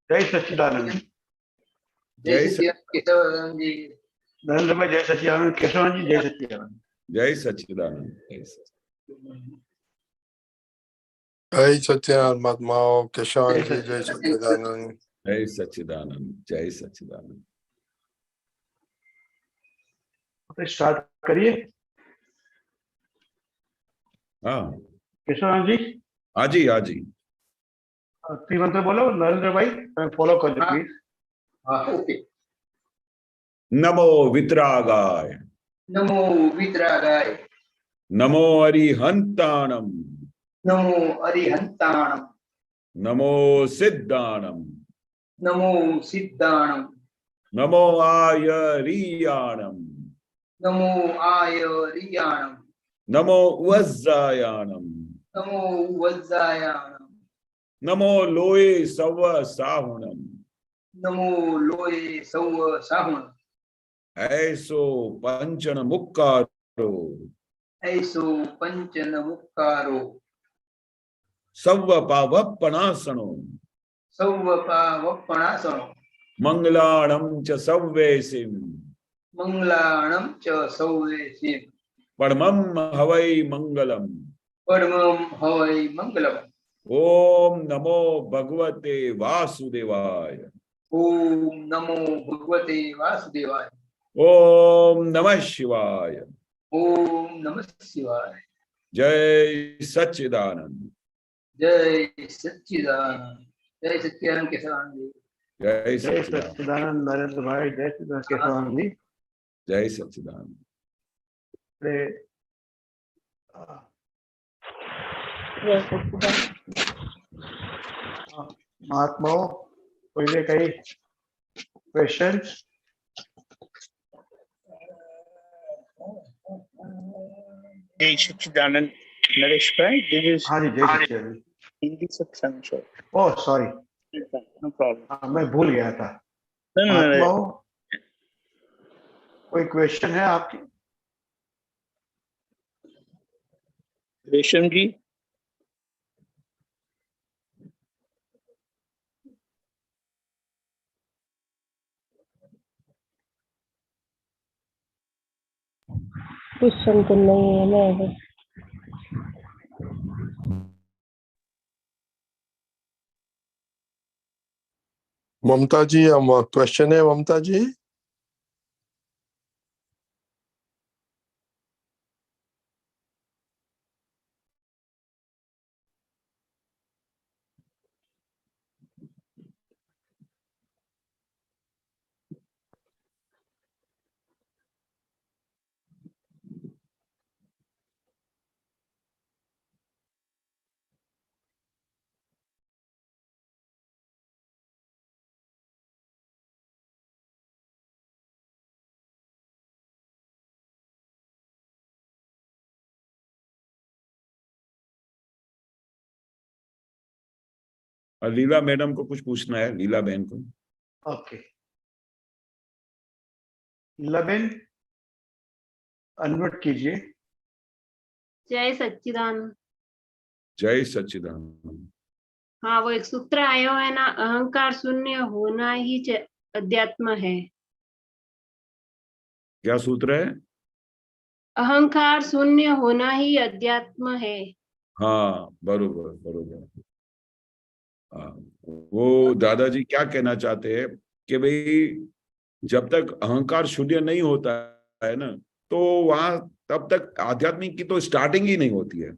जय सच्चिदानंद। जय सच्चिदानंद केशवानंद जी। नरेंद्र भाई जय सच्चिदानंद। केशवानंद जी जय सच्चिदानंद। जय सच्चिदानंद। जय सच्चिदानंद महात्माओं। केशवानंद जी जय सच्चिदानंद। जय सच्चिदानंद। जय सच्चिदानंद। तो स्टार्ट करिए। हाँ केशवानंद जी। हाँ जी, हाँ जी। त्रिमंत्र बोलो नरेंद्र भाई, फॉलो कर लो प्लीज। हाँ ओके। नमो वितरागाय। नमो वितरागाय। नमो अरिहंताणम। नमो अरिहंताणम। नमो सिद्धाणम। नमो सिद्धाणम। नमो आयरियाणम। नमो आयरियाणम। नमो वज्जायाणम। नमो वज्रायाणम। नमो लोये सव साहुणम। नमो लोये सौ साहुण। ऐसो पंचन मुक्कारो। ऐसो पंचन मुक्कारो। सव पावपणासनो। सौवपावपणासनो। मंगलाणं च सव्वेसिम। मंगलाणं च सौवेसिम। परमं हवै मंगलम। परमं हवै मंगलम्। ओम नमो भगवते वासुदेवाय। ओम नमो भगवते वासुदेवाय। ओम नमः शिवाय। ओम नमः शिवाय। जय सच्चिदानंद। जय सच्चिदानंद। जय सच्चिदानंद केशवानंद जी। जय जय सच्चिदानंद। सच्चिदानंद नरेंद्र भाई, जय सच्चिदानंद केशवानंद जी। जय सच्चिदानंद। महात्माओं पहले काही क्वेश्चन? जय सच्चिदानंद नरेश भाई, दिस इज हाँ जी जय Sachchidanand. Hindi satsang show. Oh sorry, no problem. मैं भूल गया था। महात्माओं कोई क्वेश्चन है आपकी? रेशम जी। क्वेश्चन तो नहीं है ना अभी। ममता जी, क्वेश्चन है ममता जी? और लीला मैडम को कुछ पूछना है, लीला बहन को। ओके लबेन अनम्यूट कीजिए। जय सच्चिदानंद। जय सच्चिदानंद। हाँ, वो एक सूत्र आयो है ना, अहंकार शून्य होना ही अध्यात्म है। क्या सूत्र है? अहंकार शून्य होना ही अध्यात्म है। हाँ बरोबर बरोबर। हाँ, वो दादाजी क्या कहना चाहते हैं कि भाई जब तक अहंकार शून्य नहीं होता है ना, तो वहां तब तक आध्यात्मिक की तो स्टार्टिंग ही नहीं होती है।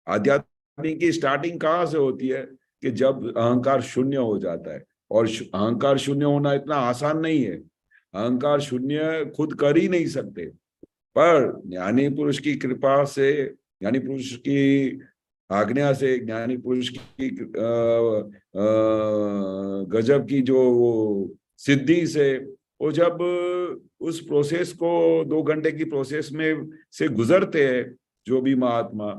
आध्यात्मिक की स्टार्टिंग कहाँ से होती है कि जब अहंकार शून्य हो जाता है। और अहंकार शून्य होना इतना आसान नहीं है। अहंकार शून्य खुद कर ही नहीं सकते, पर ज्ञानी पुरुष की कृपा से, ज्ञानी पुरुष की आज्ञा से, ज्ञानी पुरुष की गजब की जो वो सिद्धि से, वो जब उस प्रोसेस को 2 घंटे की प्रोसेस में से गुजरते हैं जो भी महात्मा,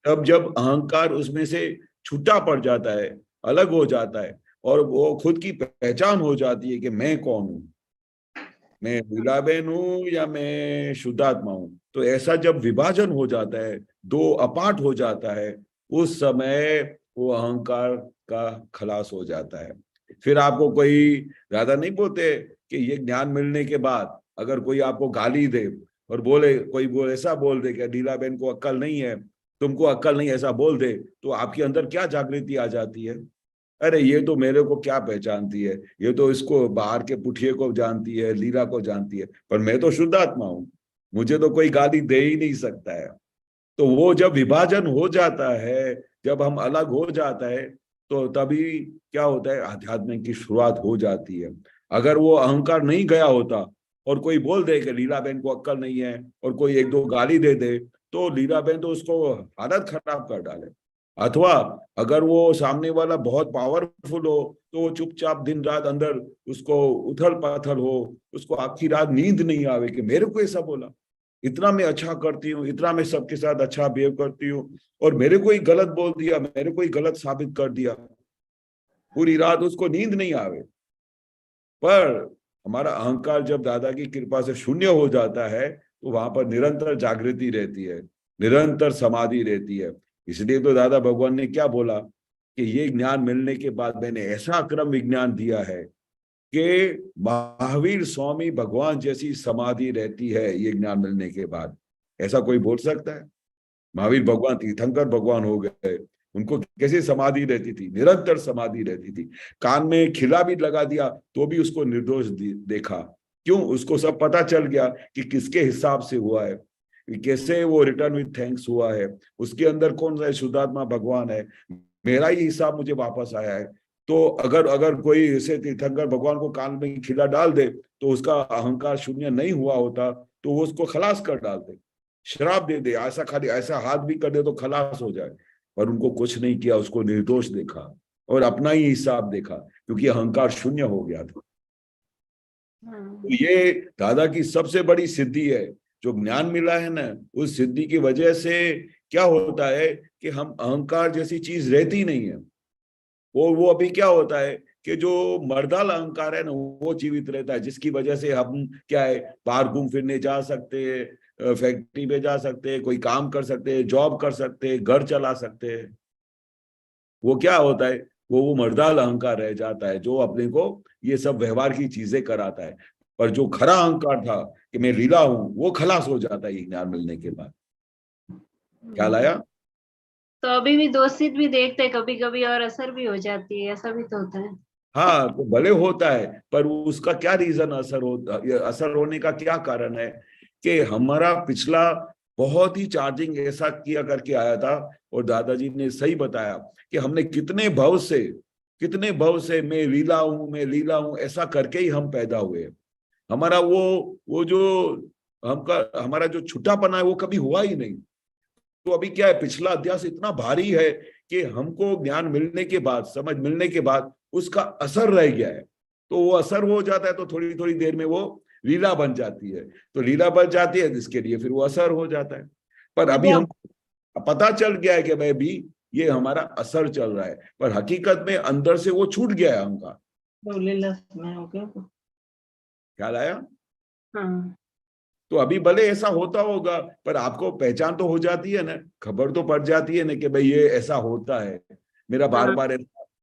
तब जब अहंकार उसमें से छूटा पड़ जाता है, अलग हो जाता है, और वो खुद की पहचान हो जाती है कि मैं कौन हूं, मैं लीलाबेन हूं या मैं शुद्धात्मा हूं। तो ऐसा जब विभाजन हो जाता है, 2 अपार्ट हो जाता है, उस समय वो अहंकार का खलास हो जाता है। फिर आपको कोई ज्यादा नहीं बोलते कि ये ज्ञान मिलने के बाद अगर कोई आपको गाली दे और बोले, कोई ऐसा बोल दे कि लीलाबेन को अक्ल नहीं है, तुमको अक्ल नहीं, ऐसा बोल दे, तो आपके अंदर क्या जागृति आ जाती है? अरे ये तो मेरे को क्या पहचानती है, ये तो इसको बाहर के पुठिए को जानती है, लीला को जानती है, पर मैं तो शुद्ध आत्मा हूं, मुझे तो कोई गाली दे ही नहीं सकता है। तो वो जब विभाजन हो जाता है, जब हम अलग हो जाता है, तो तभी क्या होता है, आध्यात्म की शुरुआत हो जाती है। अगर वो अहंकार नहीं गया होता और कोई बोल दे कि लीलाबेन को अक्ल नहीं है और कोई एक दो गाली दे दे, तो लीलाबेन तो उसको हालत खराब कर डाले। अथवा अगर वो सामने वाला बहुत पावरफुल हो तो वो चुपचाप दिन रात अंदर उसको उथल पाथल हो, उसको आखिरी रात नींद नहीं आवे कि मेरे को ऐसा बोला, इतना मैं अच्छा करती हूँ, इतना मैं सबके साथ अच्छा बिहेव करती हूँ, और मेरे को ही गलत बोल दिया, मेरे को ही गलत साबित कर दिया, पूरी रात उसको नींद नहीं आवे। पर हमारा अहंकार जब दादा की कृपा से शून्य हो जाता है तो वहां पर निरंतर जागृति रहती है, निरंतर समाधि रहती है। इसलिए तो दादा भगवान ने क्या बोला कि ये ज्ञान मिलने के बाद मैंने ऐसा क्रम विज्ञान दिया है कि महावीर स्वामी भगवान जैसी समाधि रहती है ये ज्ञान मिलने के बाद। ऐसा कोई बोल सकता है? महावीर भगवान तीर्थंकर भगवान हो गए, उनको कैसे समाधि रहती थी? निरंतर समाधि रहती थी। कान में खिला भी लगा दिया तो भी उसको निर्दोष देखा। क्यों? उसको सब पता चल गया कि किसके हिसाब से हुआ है, कैसे वो रिटर्न विथ थैंक्स हुआ है, उसके अंदर कौन सा शुद्धात्मा भगवान है, मेरा ही हिसाब मुझे वापस आया है। तो अगर कोई ऐसे तीर्थंकर भगवान को कान में खिला डाल दे तो उसका अहंकार शून्य नहीं हुआ होता तो वो उसको खलास कर डालते, श्राप दे दे, ऐसा खाली ऐसा हाथ भी कर दे तो खलास हो जाए। पर उनको कुछ नहीं किया, उसको निर्दोष देखा और अपना ही हिसाब देखा, क्योंकि अहंकार शून्य हो गया था। तो ये दादा की सबसे बड़ी सिद्धि है, जो ज्ञान मिला है ना, उस सिद्धि की वजह से क्या होता है कि हम अहंकार जैसी चीज रहती नहीं है। वो अभी क्या होता है कि जो मर्दाल अहंकार है ना वो जीवित रहता है, जिसकी वजह से हम क्या है, बाहर घूम फिरने जा सकते हैं, फैक्ट्री पे जा सकते हैं, कोई काम कर सकते हैं, जॉब कर सकते हैं, घर चला सकते हैं। वो क्या होता है, वो मर्दाल अहंकार रह जाता है जो अपने को ये सब व्यवहार की चीजें कराता है। पर जो खरा अहंकार था कि मैं लीला हूं, वो खलास हो जाता है ये ज्ञान मिलने के बाद। क्या लाया? तो अभी भी दोषित भी देखते कभी कभी और असर भी हो जाती है, ऐसा भी तो होता है। हाँ, तो भले होता है, पर उसका क्या रीजन असर होने का क्या कारण है कि हमारा पिछला बहुत ही चार्जिंग ऐसा किया करके आया था। और दादाजी ने सही बताया कि हमने कितने भव से मैं लीला हूं ऐसा करके ही हम पैदा हुए। हमारा वो जो हमारा जो छुट्टापना है वो कभी हुआ ही नहीं। तो अभी क्या है, पिछला अध्यास इतना भारी है कि हमको ज्ञान मिलने के बाद, समझ मिलने के बाद उसका असर रह गया है। तो वो असर हो जाता है तो थोड़ी थोड़ी देर में वो लीला बन जाती है। तो लीला बन जाती है जिसके लिए फिर वो असर हो जाता है। पर अभी हम पता चल गया है कि भाई भी ये हमारा असर चल रहा है, पर हकीकत में अंदर से वो छूट गया है हमका। ख्याल आया? हाँ। तो अभी भले ऐसा होता होगा पर आपको पहचान तो हो जाती है ना, खबर तो पड़ जाती है ना कि भाई ये ऐसा होता है, मेरा बार बार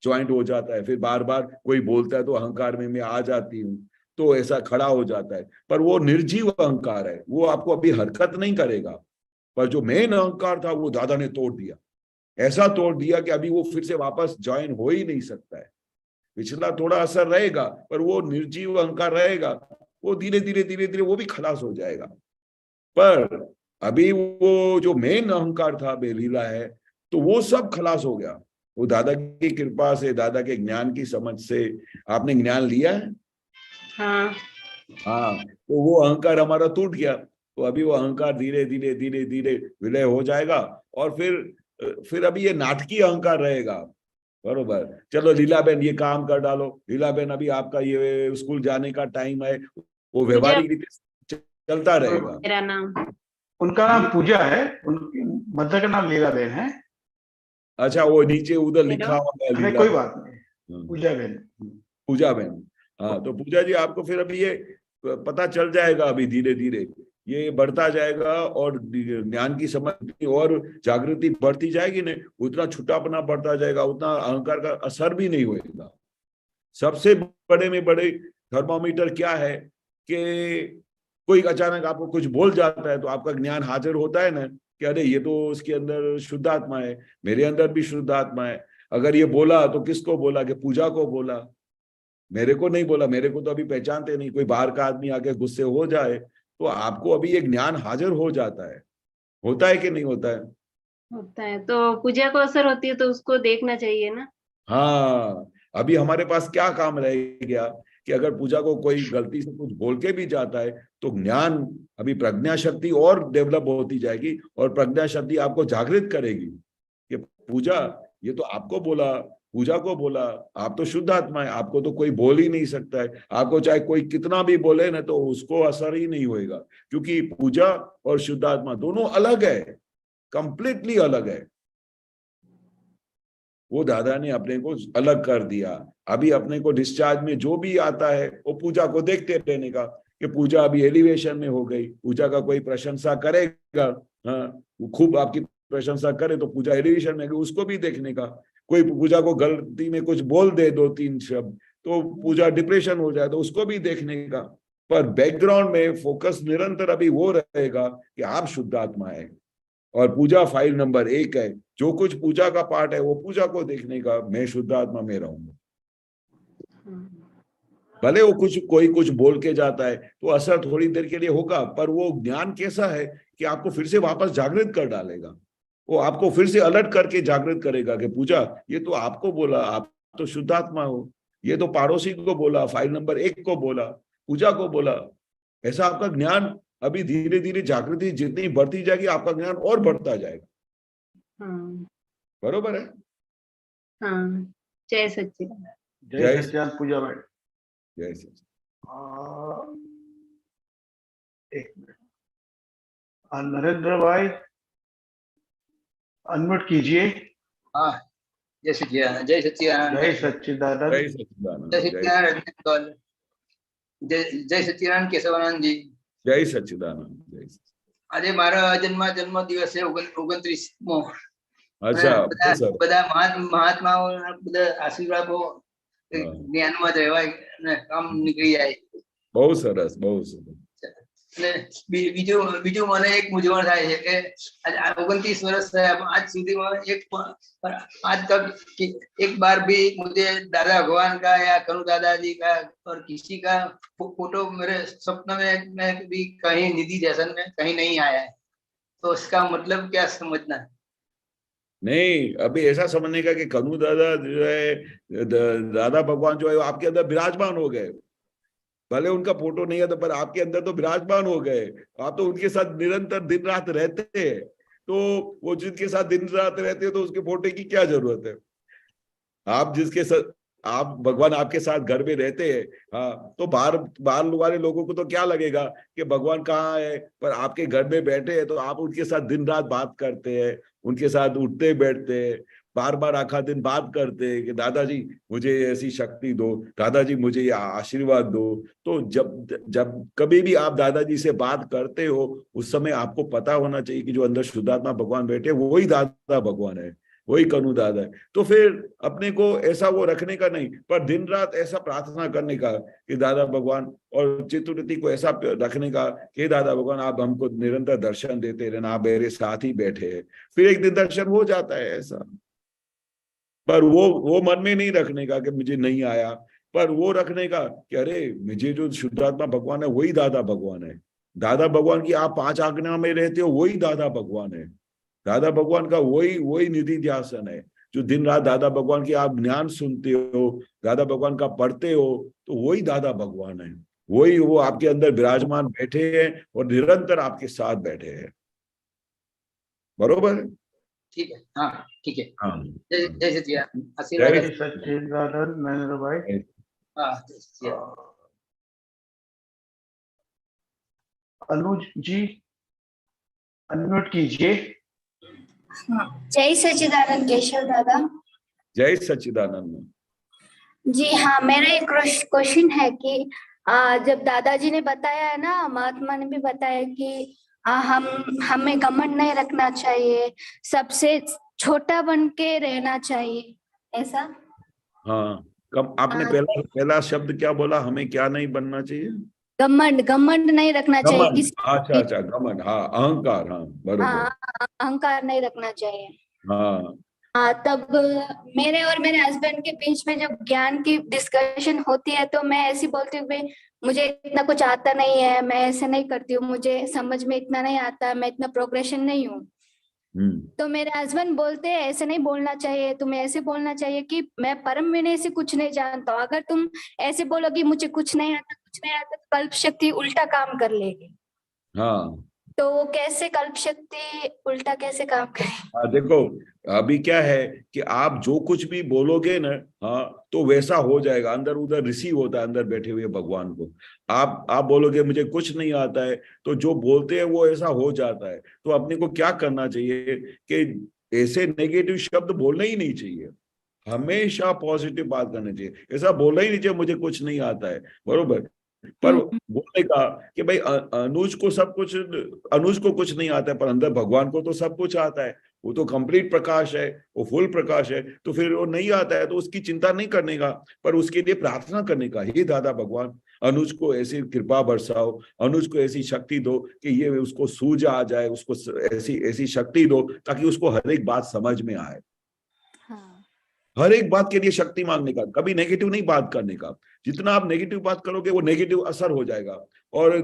ज्वाइंट हो जाता है, फिर बार बार कोई बोलता है तो अहंकार में मैं आ जाती हूँ, तो ऐसा खड़ा हो जाता है। पर वो निर्जीव अहंकार है, वो आपको अभी हरकत नहीं करेगा। पर जो मेन अहंकार था वो दादा ने तोड़ दिया, ऐसा तोड़ दिया कि अभी वो फिर से वापस ज्वाइन हो ही नहीं सकता है। पिछला थोड़ा असर रहेगा पर वो निर्जीव अहंकार रहेगा, वो धीरे धीरे वो भी खलास हो जाएगा। पर अभी वो जो मेन अहंकार था बेलीला है, तो वो सब खलास हो गया। वो दादा की कृपा से, दादा के ज्ञान की समझ से, आपने ज्ञान लिया है। हाँ, तो वो अहंकार हमारा टूट गया। तो अभी वो अहंकार धीरे धीरे विलय हो जाएगा। और फिर अभी ये नाटकीय अहंकार रहेगा। बरोबर, चलो लीलाबेन ये काम कर डालो, लीलाबेन अभी आपका ये स्कूल जाने का टाइम है, वो व्यवहारिक रीति चलता रहेगा। मेरा नाम, उनका नाम पूजा है, उनकी मदर का नाम लीलाबेन है। अच्छा, वो नीचे उधर लिखा हुआ है नहीं, कोई बात नहीं, पूजा बहन। हाँ, तो पूजा जी आपको फिर अभी ये पता चल जाएगा अभी धीरे धीरे, ये बढ़ता जाएगा और ज्ञान की समझ और जागृति बढ़ती जाएगी ना, उतना छुटापना बढ़ता जाएगा, उतना अहंकार का असर भी नहीं होगा। सबसे बड़े में बड़े थर्मामीटर क्या है कि कोई अचानक आपको कुछ बोल जाता है तो आपका ज्ञान हाजिर होता है ना कि अरे ये तो उसके अंदर शुद्ध आत्मा है, मेरे अंदर भी शुद्ध आत्मा है। अगर ये बोला तो किसको बोला? कि पूजा को बोला, मेरे को नहीं बोला, मेरे को तो अभी पहचानते नहीं। कोई बाहर का आदमी आके गुस्से हो जाए तो आपको अभी एक ज्ञान हाजिर हो जाता है। होता है कि नहीं होता है? होता है। तो पूजा को असर होती है तो उसको देखना चाहिए ना। हाँ, अभी हमारे पास क्या काम रह गया कि अगर पूजा को कोई गलती से कुछ बोल के भी जाता है तो ज्ञान, अभी प्रज्ञा शक्ति और डेवलप होती जाएगी और प्रज्ञा शक्ति आपको जागृत करेगी कि पूजा ये तो आपको बोला, पूजा को बोला, आप तो शुद्ध आत्मा है, आपको तो कोई बोल ही नहीं सकता है। आपको चाहे कोई कितना भी बोले ना तो उसको असर ही नहीं होएगा, क्योंकि पूजा और शुद्ध आत्मा दोनों अलग है, कंप्लीटली अलग है। वो दादा ने अपने को अलग कर दिया। अभी अपने को डिस्चार्ज में जो भी आता है वो पूजा को देखते रहने का कि पूजा अभी एलिवेशन में हो गई। पूजा का कोई प्रशंसा करेगा, हाँ, वो खूब आपकी प्रशंसा करे तो पूजा एलिवेशन में गई, उसको भी देखने का। कोई पूजा को गलती में कुछ बोल दे 2-3 शब्द तो पूजा डिप्रेशन हो जाए तो उसको भी देखने का। पर बैकग्राउंड में फोकस निरंतर अभी वो रहेगा कि आप शुद्ध आत्मा है और पूजा फाइल नंबर 1 है। जो कुछ पूजा का पार्ट है वो पूजा को देखने का, मैं शुद्ध आत्मा में रहूंगा। भले वो कोई कुछ बोल के जाता है तो असर थोड़ी देर के लिए होगा, पर वो ज्ञान कैसा है कि आपको फिर से वापस जागृत कर डालेगा। वो आपको फिर से अलर्ट करके जागृत करेगा कि पूजा ये तो आपको बोला, आप तो शुद्ध आत्मा हो, ये तो पड़ोसी को बोला, फाइल नंबर 1 को बोला, पूजा को बोला। ऐसा आपका ज्ञान अभी धीरे धीरे जागृति जितनी बढ़ती जाएगी आपका ज्ञान और बढ़ता जाएगा। बरोबर है? हाँ, जय सच्चिदानंद। जय सच्चिदानंद पूजा मैडम। जय सच्चिदानंद। एक मिनट, नरेंद्र भाई अनम्यूट कीजिए। हाँ, जय सच्चिदानंद। जय सच्चिदानंद। जय सच्चिदानंद। जय सच्चिदानंद। जय सच्चिदानंद। जय सच्चिदानंद केशवानंद जी। जय सच्चिदानंद। जय सच्चिदानंद। આજે મારો જન્મ દિવસ છે 29મો। अच्छा, બધા મહાત્માઓ બધા આશીર્વાદ આપો, જ્ઞાનમાં જ રહેવાય ને કામ નીકળી જાય। બહુ સરસ, બહુ સરસ। અને બીજું મને એક મૂંઝવણ થાય છે કે આજે 29 વર્ષ થયા, આજ સુધીમાં आज तक एक बार भी मुझे दादा भगवान का या कनु दादाजी का और किसी का फोटो मेरे स्वप्न में भी कहीं निधि ध्यान में कहीं नहीं आया है। तो इसका मतलब क्या समझना है? नहीं, अभी ऐसा समझने का कि कनु दादा जो है, दादा भगवान जो है आपके अंदर विराजमान हो गए। भले उनका फोटो नहीं है तो पर आपके अंदर तो विराजमान हो गए। आप तो उनके साथ निरंतर दिन रात रहते हैं, तो वो जिनके साथ दिन रात रहते हैं तो उसके फोटो की क्या जरूरत है? आप जिसके साथ, आप भगवान आपके साथ घर में रहते हैं, हाँ, तो बाहर वाले लोगों को तो क्या लगेगा कि भगवान कहाँ है, पर आपके घर में बैठे हैं तो आप उनके साथ दिन रात बात करते हैं, उनके साथ उठते बैठते हैं, बार बार आखा दिन बात करते हैं कि दादाजी मुझे ऐसी शक्ति दो, दादाजी मुझे ये आशीर्वाद दो। तो जब कभी भी आप दादाजी से बात करते हो उस समय आपको पता होना चाहिए कि जो अंदर शुद्धात्मा भगवान बैठे वही दादा भगवान है, वही कनु दादा है। तो फिर अपने को ऐसा वो रखने का नहीं, पर दिन रात ऐसा प्रार्थना करने का कि दादा भगवान, और चित्तवृत्ति को ऐसा रखने का कि दादा भगवान आप हमको निरंतर दर्शन देते रहना, आप मेरे साथ ही बैठे हैं। फिर एक दिन दर्शन हो जाता है ऐसा। पर वो मन में नहीं रखने का कि मुझे नहीं आया, पर वो रखने का कि अरे मुझे जो शुद्धात्मा भगवान है वही दादा भगवान है। दादा भगवान की आप 5 आज्ञा में रहते हो वही दादा भगवान है। दादा भगवान का वही निधि ध्यासन है। जो दिन रात दादा भगवान की आप ज्ञान सुनते हो, दादा भगवान का पढ़ते हो, तो वही दादा भगवान है। वही वो आपके अंदर विराजमान बैठे हैं और निरंतर आपके साथ बैठे हैं। बरोबर है? ठीक है, हाँ ठीक है। हाँ, जय सच्चिदानंद। आशीर्वाद। जय सच्चिदानंद नरेंद्र भाई। हाँ, अनुज जी अनम्यूट कीजिए। जय सच्चिदानंद केशव दादा। जय सच्चिदानंद। जी हाँ, मेरा एक क्वेश्चन है कि जब दादाजी ने बताया है ना, महात्मा ने भी बताया कि हमें घमंड नहीं रखना चाहिए, सबसे छोटा बन के रहना चाहिए, ऐसा। हाँ, कब आपने पहला पहला शब्द क्या बोला? हमें क्या नहीं बनना चाहिए? घमंड घमंड नहीं रखना चाहिए घमंड। किसी। अच्छा अच्छा, घमंड, हाँ, अहंकार, हाँ बरोबर। अहंकार नहीं रखना चाहिए। हाँ तब मेरे और मेरे हस्बैंड के बीच में जब ज्ञान की डिस्कशन होती है तो मैं ऐसी बोलती हूँ भाई मुझे इतना कुछ आता नहीं है, मैं ऐसे नहीं करती हूँ, मुझे समझ में इतना नहीं आता, मैं इतना प्रोग्रेशन नहीं हूँ। तो मेरे हस्बैंड बोलते हैं ऐसे नहीं बोलना चाहिए, तुम्हें ऐसे बोलना चाहिए कि मैं परम विनय से कुछ नहीं जानता हूँ। अगर तुम ऐसे बोलोगी मुझे कुछ नहीं आता तो कल्प शक्ति उल्टा काम कर लेगी। हाँ तो वो कैसे कल्प शक्ति उल्टा कैसे काम करेगी? हाँ, देखो अभी क्या है कि आप जो कुछ भी बोलोगे ना, हाँ, तो वैसा हो जाएगा, अंदर उधर रिसीव होता है अंदर बैठे हुए भगवान को। आप बोलोगे मुझे कुछ नहीं आता है, तो जो बोलते हैं वो ऐसा हो जाता है। तो अपने को क्या करना चाहिए कि ऐसे नेगेटिव शब्द बोलना ही नहीं चाहिए, हमेशा पॉजिटिव बात करनी चाहिए। ऐसा बोलना ही नहीं चाहिए मुझे कुछ नहीं आता है, बरोबर। पर बोलने का कि भाई अनुज को कुछ नहीं आता है, पर अंदर भगवान को तो सब कुछ आता है, वो तो कंप्लीट प्रकाश है, वो फुल प्रकाश है। तो फिर वो नहीं आता है तो उसकी चिंता नहीं करने का, पर उसके लिए प्रार्थना करने का, हे दादा भगवान अनुज को ऐसी कृपा बरसाओ, अनुज को ऐसी शक्ति दो कि ये उसको सूझ आ जाए, उसको ऐसी ऐसी शक्ति दो ताकि उसको हर एक बात समझ में आए। हर एक बात के लिए शक्ति मांगने का, कभी नेगेटिव नहीं बात करने का। जितना आप नेगेटिव बात करोगे वो नेगेटिव असर हो जाएगा। और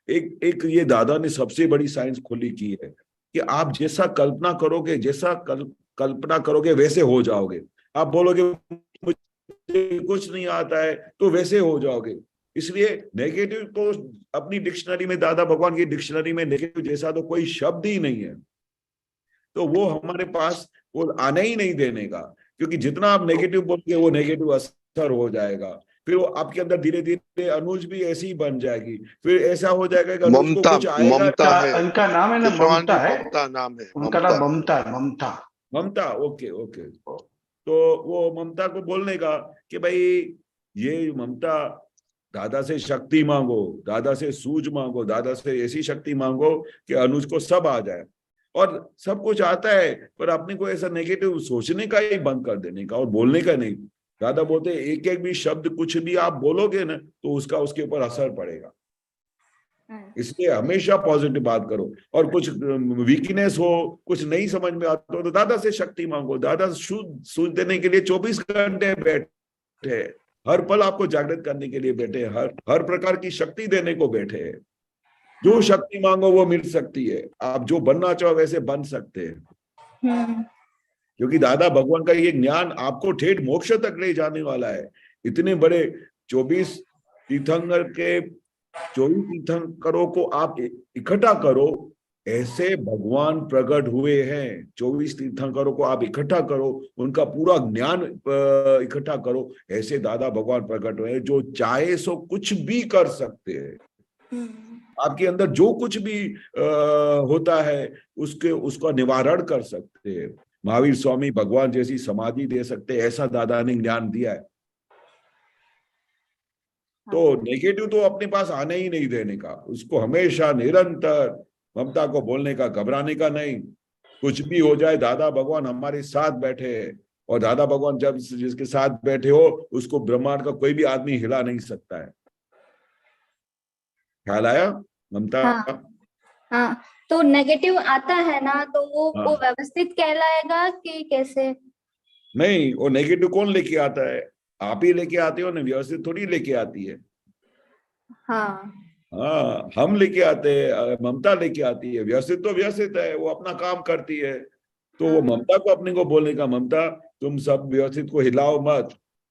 एक ये दादा ने सबसे बड़ी साइंस खोली की है कि आप जैसा कल्पना करोगे, कल्पना करोगे वैसे हो जाओगे। आप बोलोगे मुझे कुछ नहीं आता है तो वैसे हो जाओगे। इसलिए नेगेटिव तो अपनी डिक्शनरी में, दादा भगवान की डिक्शनरी में नेगेटिव जैसा तो कोई शब्द ही नहीं है, तो वो हमारे पास वो आने ही नहीं देने का। क्योंकि जितना आप नेगेटिव बोलोगे वो नेगेटिव असर हो जाएगा, फिर वो आपके अंदर धीरे धीरे अनुज भी ऐसी ही बन जाएगी। फिर ऐसा हो जाएगा कि अनुज को कुछ आएगा। ममता है, उनका नाम है ना, विश्वान ममता जी, है, ममता नाम है, उनका नाम ममता है, ममता। ममता, ओके ओके। तो वो ममता को बोलने का कि भाई ये ममता, दादा से शक्ति मांगो, दादा से सूझ मांगो, दादा से ऐसी शक्ति मांगो कि अनुज को सब आ जाए। और सब कुछ आता है, पर अपने को ऐसा नेगेटिव सोचने का ही बंद कर देने का और बोलने का नहीं। दादा बोलते एक एक भी शब्द कुछ भी आप बोलोगे ना तो उसका उसके ऊपर असर पड़ेगा। इसलिए हमेशा पॉजिटिव बात करो। और कुछ वीकनेस हो, कुछ नहीं समझ में आता हो तो दादा से शक्ति मांगो। दादा सूझ देने के लिए 24 घंटे बैठे, हर पल आपको जागृत करने के लिए बैठे, हर प्रकार की शक्ति देने को बैठे हैं। जो शक्ति मांगो वो मिल सकती है, आप जो बनना चाहो वैसे बन सकते हैं। क्योंकि दादा भगवान का ये ज्ञान आपको ठेठ मोक्ष तक ले जाने वाला है। इतने बड़े 24 तीर्थंकरों को आप इकट्ठा करो, ऐसे भगवान प्रकट हुए हैं। 24 तीर्थंकरों को आप इकट्ठा करो, उनका पूरा ज्ञान इकट्ठा करो, ऐसे दादा भगवान प्रकट हुए हैं जो चाहे सो कुछ भी कर सकते हैं। आपके अंदर जो कुछ भी होता है उसका निवारण कर सकते हैं। महावीर स्वामी भगवान जैसी समाधि दे सकते हैं, ऐसा दादा ने ज्ञान दिया है। तो नेगेटिव तो अपने पास आने ही नहीं देने का, उसको हमेशा निरंतर ममता को बोलने का, घबराने का नहीं। कुछ भी हो जाए दादा भगवान हमारे साथ बैठे हैं, और दादा भगवान जब जिसके साथ बैठे हो उसको ब्रह्मांड का कोई भी आदमी हिला नहीं सकता है। ख्याल आया ममता? हाँ, तो नेगेटिव आता है ना तो वो व्यवस्थित कहलाएगा कि कैसे? नहीं, वो नेगेटिव कौन लेके आता है? आप ही लेके आते हो ना, व्यवस्थित थोड़ी लेके आती है। हाँ, हम लेके आते हैं, ममता लेके आती है। व्यवस्थित तो व्यवस्थित है, वो अपना काम करती है। तो वो ममता को अपने को बोलने का, ममता तुम सब व्यवस्थित को हिलाओ मत,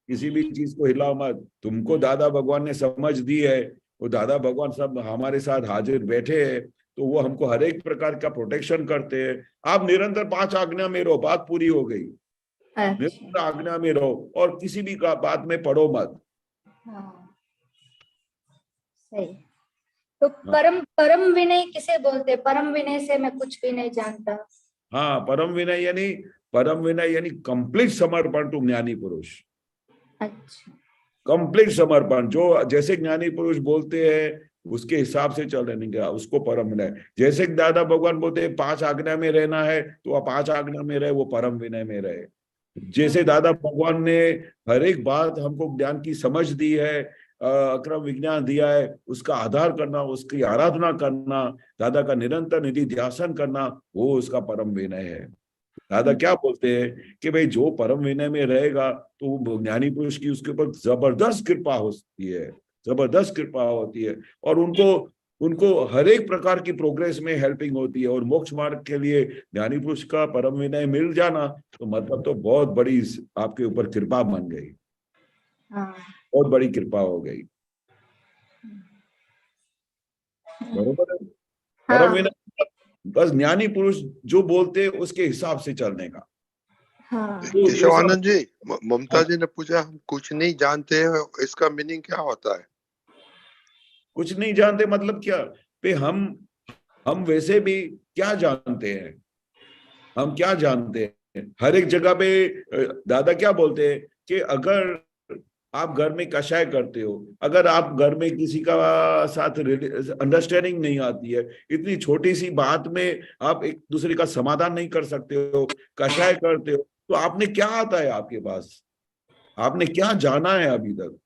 किसी भी चीज को हिलाओ मत। तुमको दादा भगवान ने समझ दी है, वो दादा भगवान सब हमारे साथ हाजिर बैठे हैं, तो वो हमको हर एक प्रकार का प्रोटेक्शन करते हैं। आप निरंतर 5 आज्ञा में रहो, बात पूरी हो गई। निरंतर आज्ञा में रहो और किसी भी का बात में पढ़ो मत। सही। तो परम विनय किसे बोलते? परम विनय से मैं कुछ भी नहीं जानता। हाँ, परम विनय यानी कंप्लीट समर्पण टू ज्ञानी पुरुष। अच्छा। कंप्लीट समर्पण, जो जैसे ज्ञानी पुरुष बोलते हैं उसके हिसाब से चल रहने का, उसको परम विनय। जैसे दादा भगवान बोलते हैं 5 आज्ञा में रहना है, तो वह 5 आज्ञा में रहे, वो परम विनय में रहे। जैसे दादा भगवान ने हर एक बात हमको ज्ञान की समझ दी है, अक्रम विज्ञान दिया है, उसका आधार करना, उसकी आराधना करना, दादा का निरंतर निधि ध्यासन करना, वो उसका परम विनय है। दादा क्या बोलते हैं कि भाई जो परम विनय में रहेगा तो वो ज्ञानी पुरुष की उसके ऊपर जबरदस्त कृपा होती है, जबरदस्त कृपा होती है, और उनको हर एक प्रकार की प्रोग्रेस में हेल्पिंग होती है। और मोक्ष मार्ग के लिए ज्ञानी पुरुष का परम विनय मिल जाना तो मतलब तो बहुत बड़ी आपके ऊपर कृपा बन गई, बहुत बड़ी कृपा हो गई। बरोबर है। परम विनय बस ज्ञानी पुरुष जो बोलते हैं उसके हिसाब से चलने का। तो केशवानंद जी, ममता जी ने पूछा हम कुछ नहीं जानते हैं, इसका मीनिंग क्या होता है? कुछ नहीं जानते मतलब क्या? पे हम वैसे भी क्या जानते हैं, हम क्या जानते हैं? हर एक जगह पे दादा क्या बोलते हैं कि अगर आप घर में कषाय करते हो, अगर आप घर में किसी का साथ अंडरस्टैंडिंग नहीं आती है, इतनी छोटी सी बात में आप एक दूसरे का समाधान नहीं कर सकते हो, कषाय करते हो, तो आपने क्या आता है आपके पास? आपने क्या जाना है अभी तक?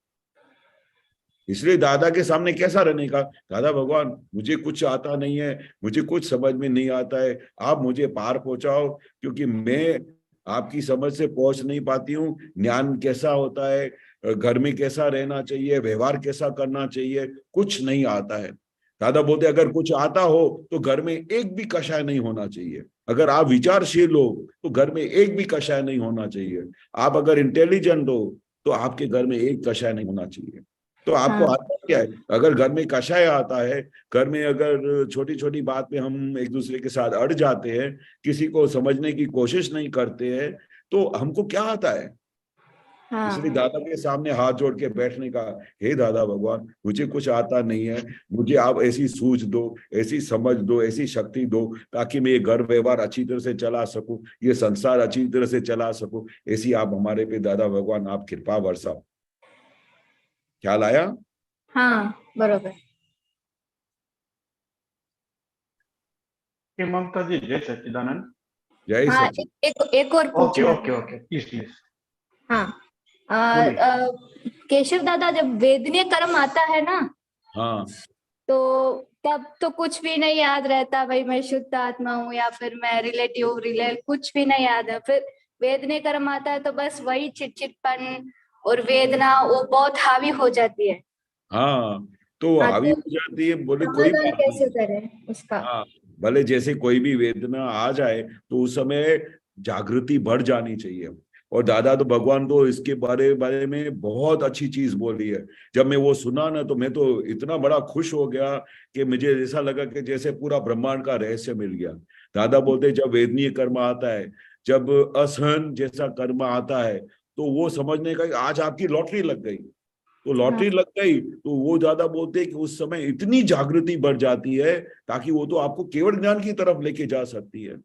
इसलिए दादा के सामने कैसा रहने का? दादा भगवान मुझे कुछ आता नहीं है, मुझे कुछ समझ में नहीं आता है, आप मुझे पार पहुंचाओ, क्योंकि मैं आपकी समझ से पहुंच नहीं पाती हूँ। ज्ञान कैसा होता है, घर में कैसा रहना चाहिए, व्यवहार कैसा करना चाहिए, कुछ नहीं आता है। दादा बोलते अगर कुछ आता हो तो घर में एक भी कषाय नहीं होना चाहिए। अगर आप विचारशील हो तो घर में एक भी कषाय नहीं होना चाहिए। आप अगर इंटेलिजेंट हो तो आपके घर में एक कषाय नहीं होना चाहिए। तो आपको आता क्या है? अगर घर में कषाय आता है, घर में अगर छोटी छोटी बात पे हम एक दूसरे के साथ अड़ जाते हैं, किसी को समझने की कोशिश नहीं करते हैं, तो हमको क्या आता है? इसलिए दादा के सामने हाथ जोड़ के बैठने का, हे दादा भगवान मुझे कुछ आता नहीं है, मुझे आप ऐसी सूझ दो, ऐसी समझ दो, ऐसी शक्ति दो, ताकि मैं ये घर व्यवहार अच्छी तरह से चला सकूं, ये संसार अच्छी तरह से चला सकूं। ऐसी आप हमारे पे दादा भगवान आप कृपा बरसाओ। ख्याल आया? हाँ बरोबर। कि ममता जी, जय सच्चिदानंद। जय हाँ सच्चिद। एक और ओके पूछना ओके ओके, प्लीज प्लीज। हाँ बोलिए। केशव दादा, जब वेदनीय कर्म आता है ना, हाँ तो तब तो कुछ भी नहीं याद रहता, भाई मैं शुद्ध आत्मा हूँ या फिर मैं रिलेटिव कुछ भी नहीं याद है। फिर वेदनीय कर्म आता है तो बस वही चिटचिटपन और वेदना वो बहुत हावी हो जाती है। हाँ, तो वो हाँ, हावी तो हो जाती है, बोले कोई समाधान बात कैसे नहीं। करें उसका? हाँ, भले जैसे कोई भी वेदना आ जाए तो उस समय जागृति बढ़ जानी चाहिए। और दादा तो भगवान तो इसके बारे बारे में बहुत अच्छी चीज बोली है। जब मैं वो सुना ना तो मैं तो इतना बड़ा खुश हो गया कि मुझे ऐसा लगा कि जैसे पूरा ब्रह्मांड का रहस्य मिल गया। दादा बोलते जब वेदनीय कर्म आता है, जब असहन जैसा कर्म आता है, तो वो समझने का कि आज आपकी लॉटरी लग गई, तो लॉटरी लग गई, तो वो ज्यादा बोलते हैं कि उस समय इतनी जागृति बढ़ जाती है, ताकि वो तो आपको केवल ज्ञान की तरफ लेके जा सकती है।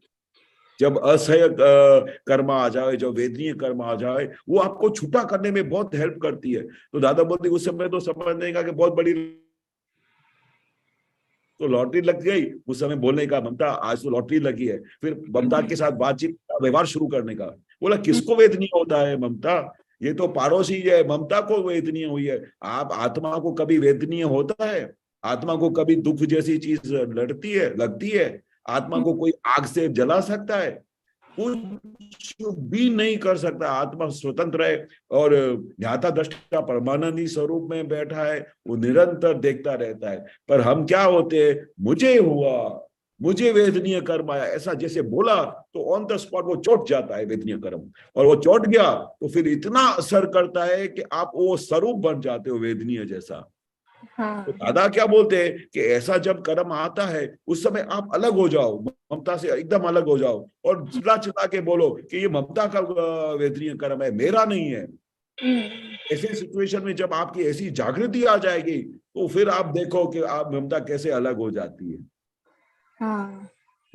जब असह्य कर्म आ जाए, जब वेदनीय कर्म आ जाए, वो आपको छुटा करने में बहुत हेल्प करती है। तो दादा बोलते उस समय तो समझने का कि बहुत बड़ी तो लॉटरी लग गई, उस समय बोलने का ममता आज तो लॉटरी लगी है, फिर ममता के साथ बातचीत व्यवहार शुरू करने का। बोला किसको वेदनीय होता है ममता? ये तो पड़ोसी है, ममता को वेदनीय हुई है। आप आत्मा को कभी वेदनीय होता है? आत्मा को कभी दुख जैसी चीज लड़ती है, लगती है? आत्मा को कोई आग से जला सकता है? कुछ भी नहीं कर सकता। आत्मा स्वतंत्र है और ज्ञाता दृष्टा परमानंदी स्वरूप में बैठा है, वो निरंतर देखता रहता है। पर हम क्या होते हैं, मुझे हुआ, मुझे वेदनीय कर्म आया, ऐसा जैसे बोला तो ऑन द स्पॉट वो चोट जाता है वेदनीय कर्म, और वो चोट गया तो फिर इतना असर करता है कि आप वो स्वरूप बन जाते हो वेदनीय जैसा। तो दादा क्या बोलते हैं कि ऐसा जब कर्म आता है उस समय आप अलग हो जाओ, ममता से एकदम अलग हो जाओ, और चिल्ला चिल्ला के बोलो कि ये ममता का वेदनीय कर्म है, मेरा नहीं है। ऐसे सिचुएशन में जब आपकी ऐसी जागृति आ जाएगी तो फिर आप देखो कि आप ममता कैसे अलग हो जाती है।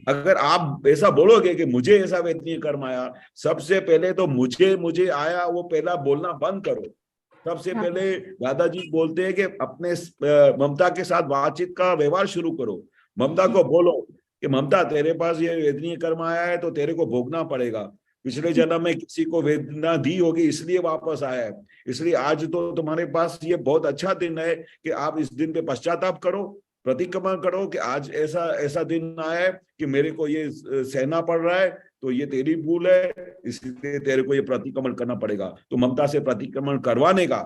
अगर आप ऐसा बोलोगे कि मुझे ऐसा वेदनीय कर्म आया, सबसे पहले तो मुझे आया वो पहला बोलना बंद करो। सबसे हाँ। पहले दादाजी बोलते हैं कि अपने ममता के साथ बातचीत का व्यवहार शुरू करो। ममता को बोलो कि ममता, तेरे पास ये वेदनीय कर्म आया है तो तेरे को भोगना पड़ेगा। पिछले जन्म में किसी को वेदना दी होगी इसलिए वापस आया है, इसलिए आज तो तुम्हारे पास ये बहुत अच्छा दिन है कि आप इस दिन पे पश्चाताप करो, प्रतिक्रमण करो कि आज ऐसा ऐसा दिन आया है कि मेरे को ये सहना पड़ रहा है, तो ये तेरी भूल है, इसलिए तेरे को ये प्रतिक्रमण करना पड़ेगा। तो ममता से प्रतिक्रमण करवाने का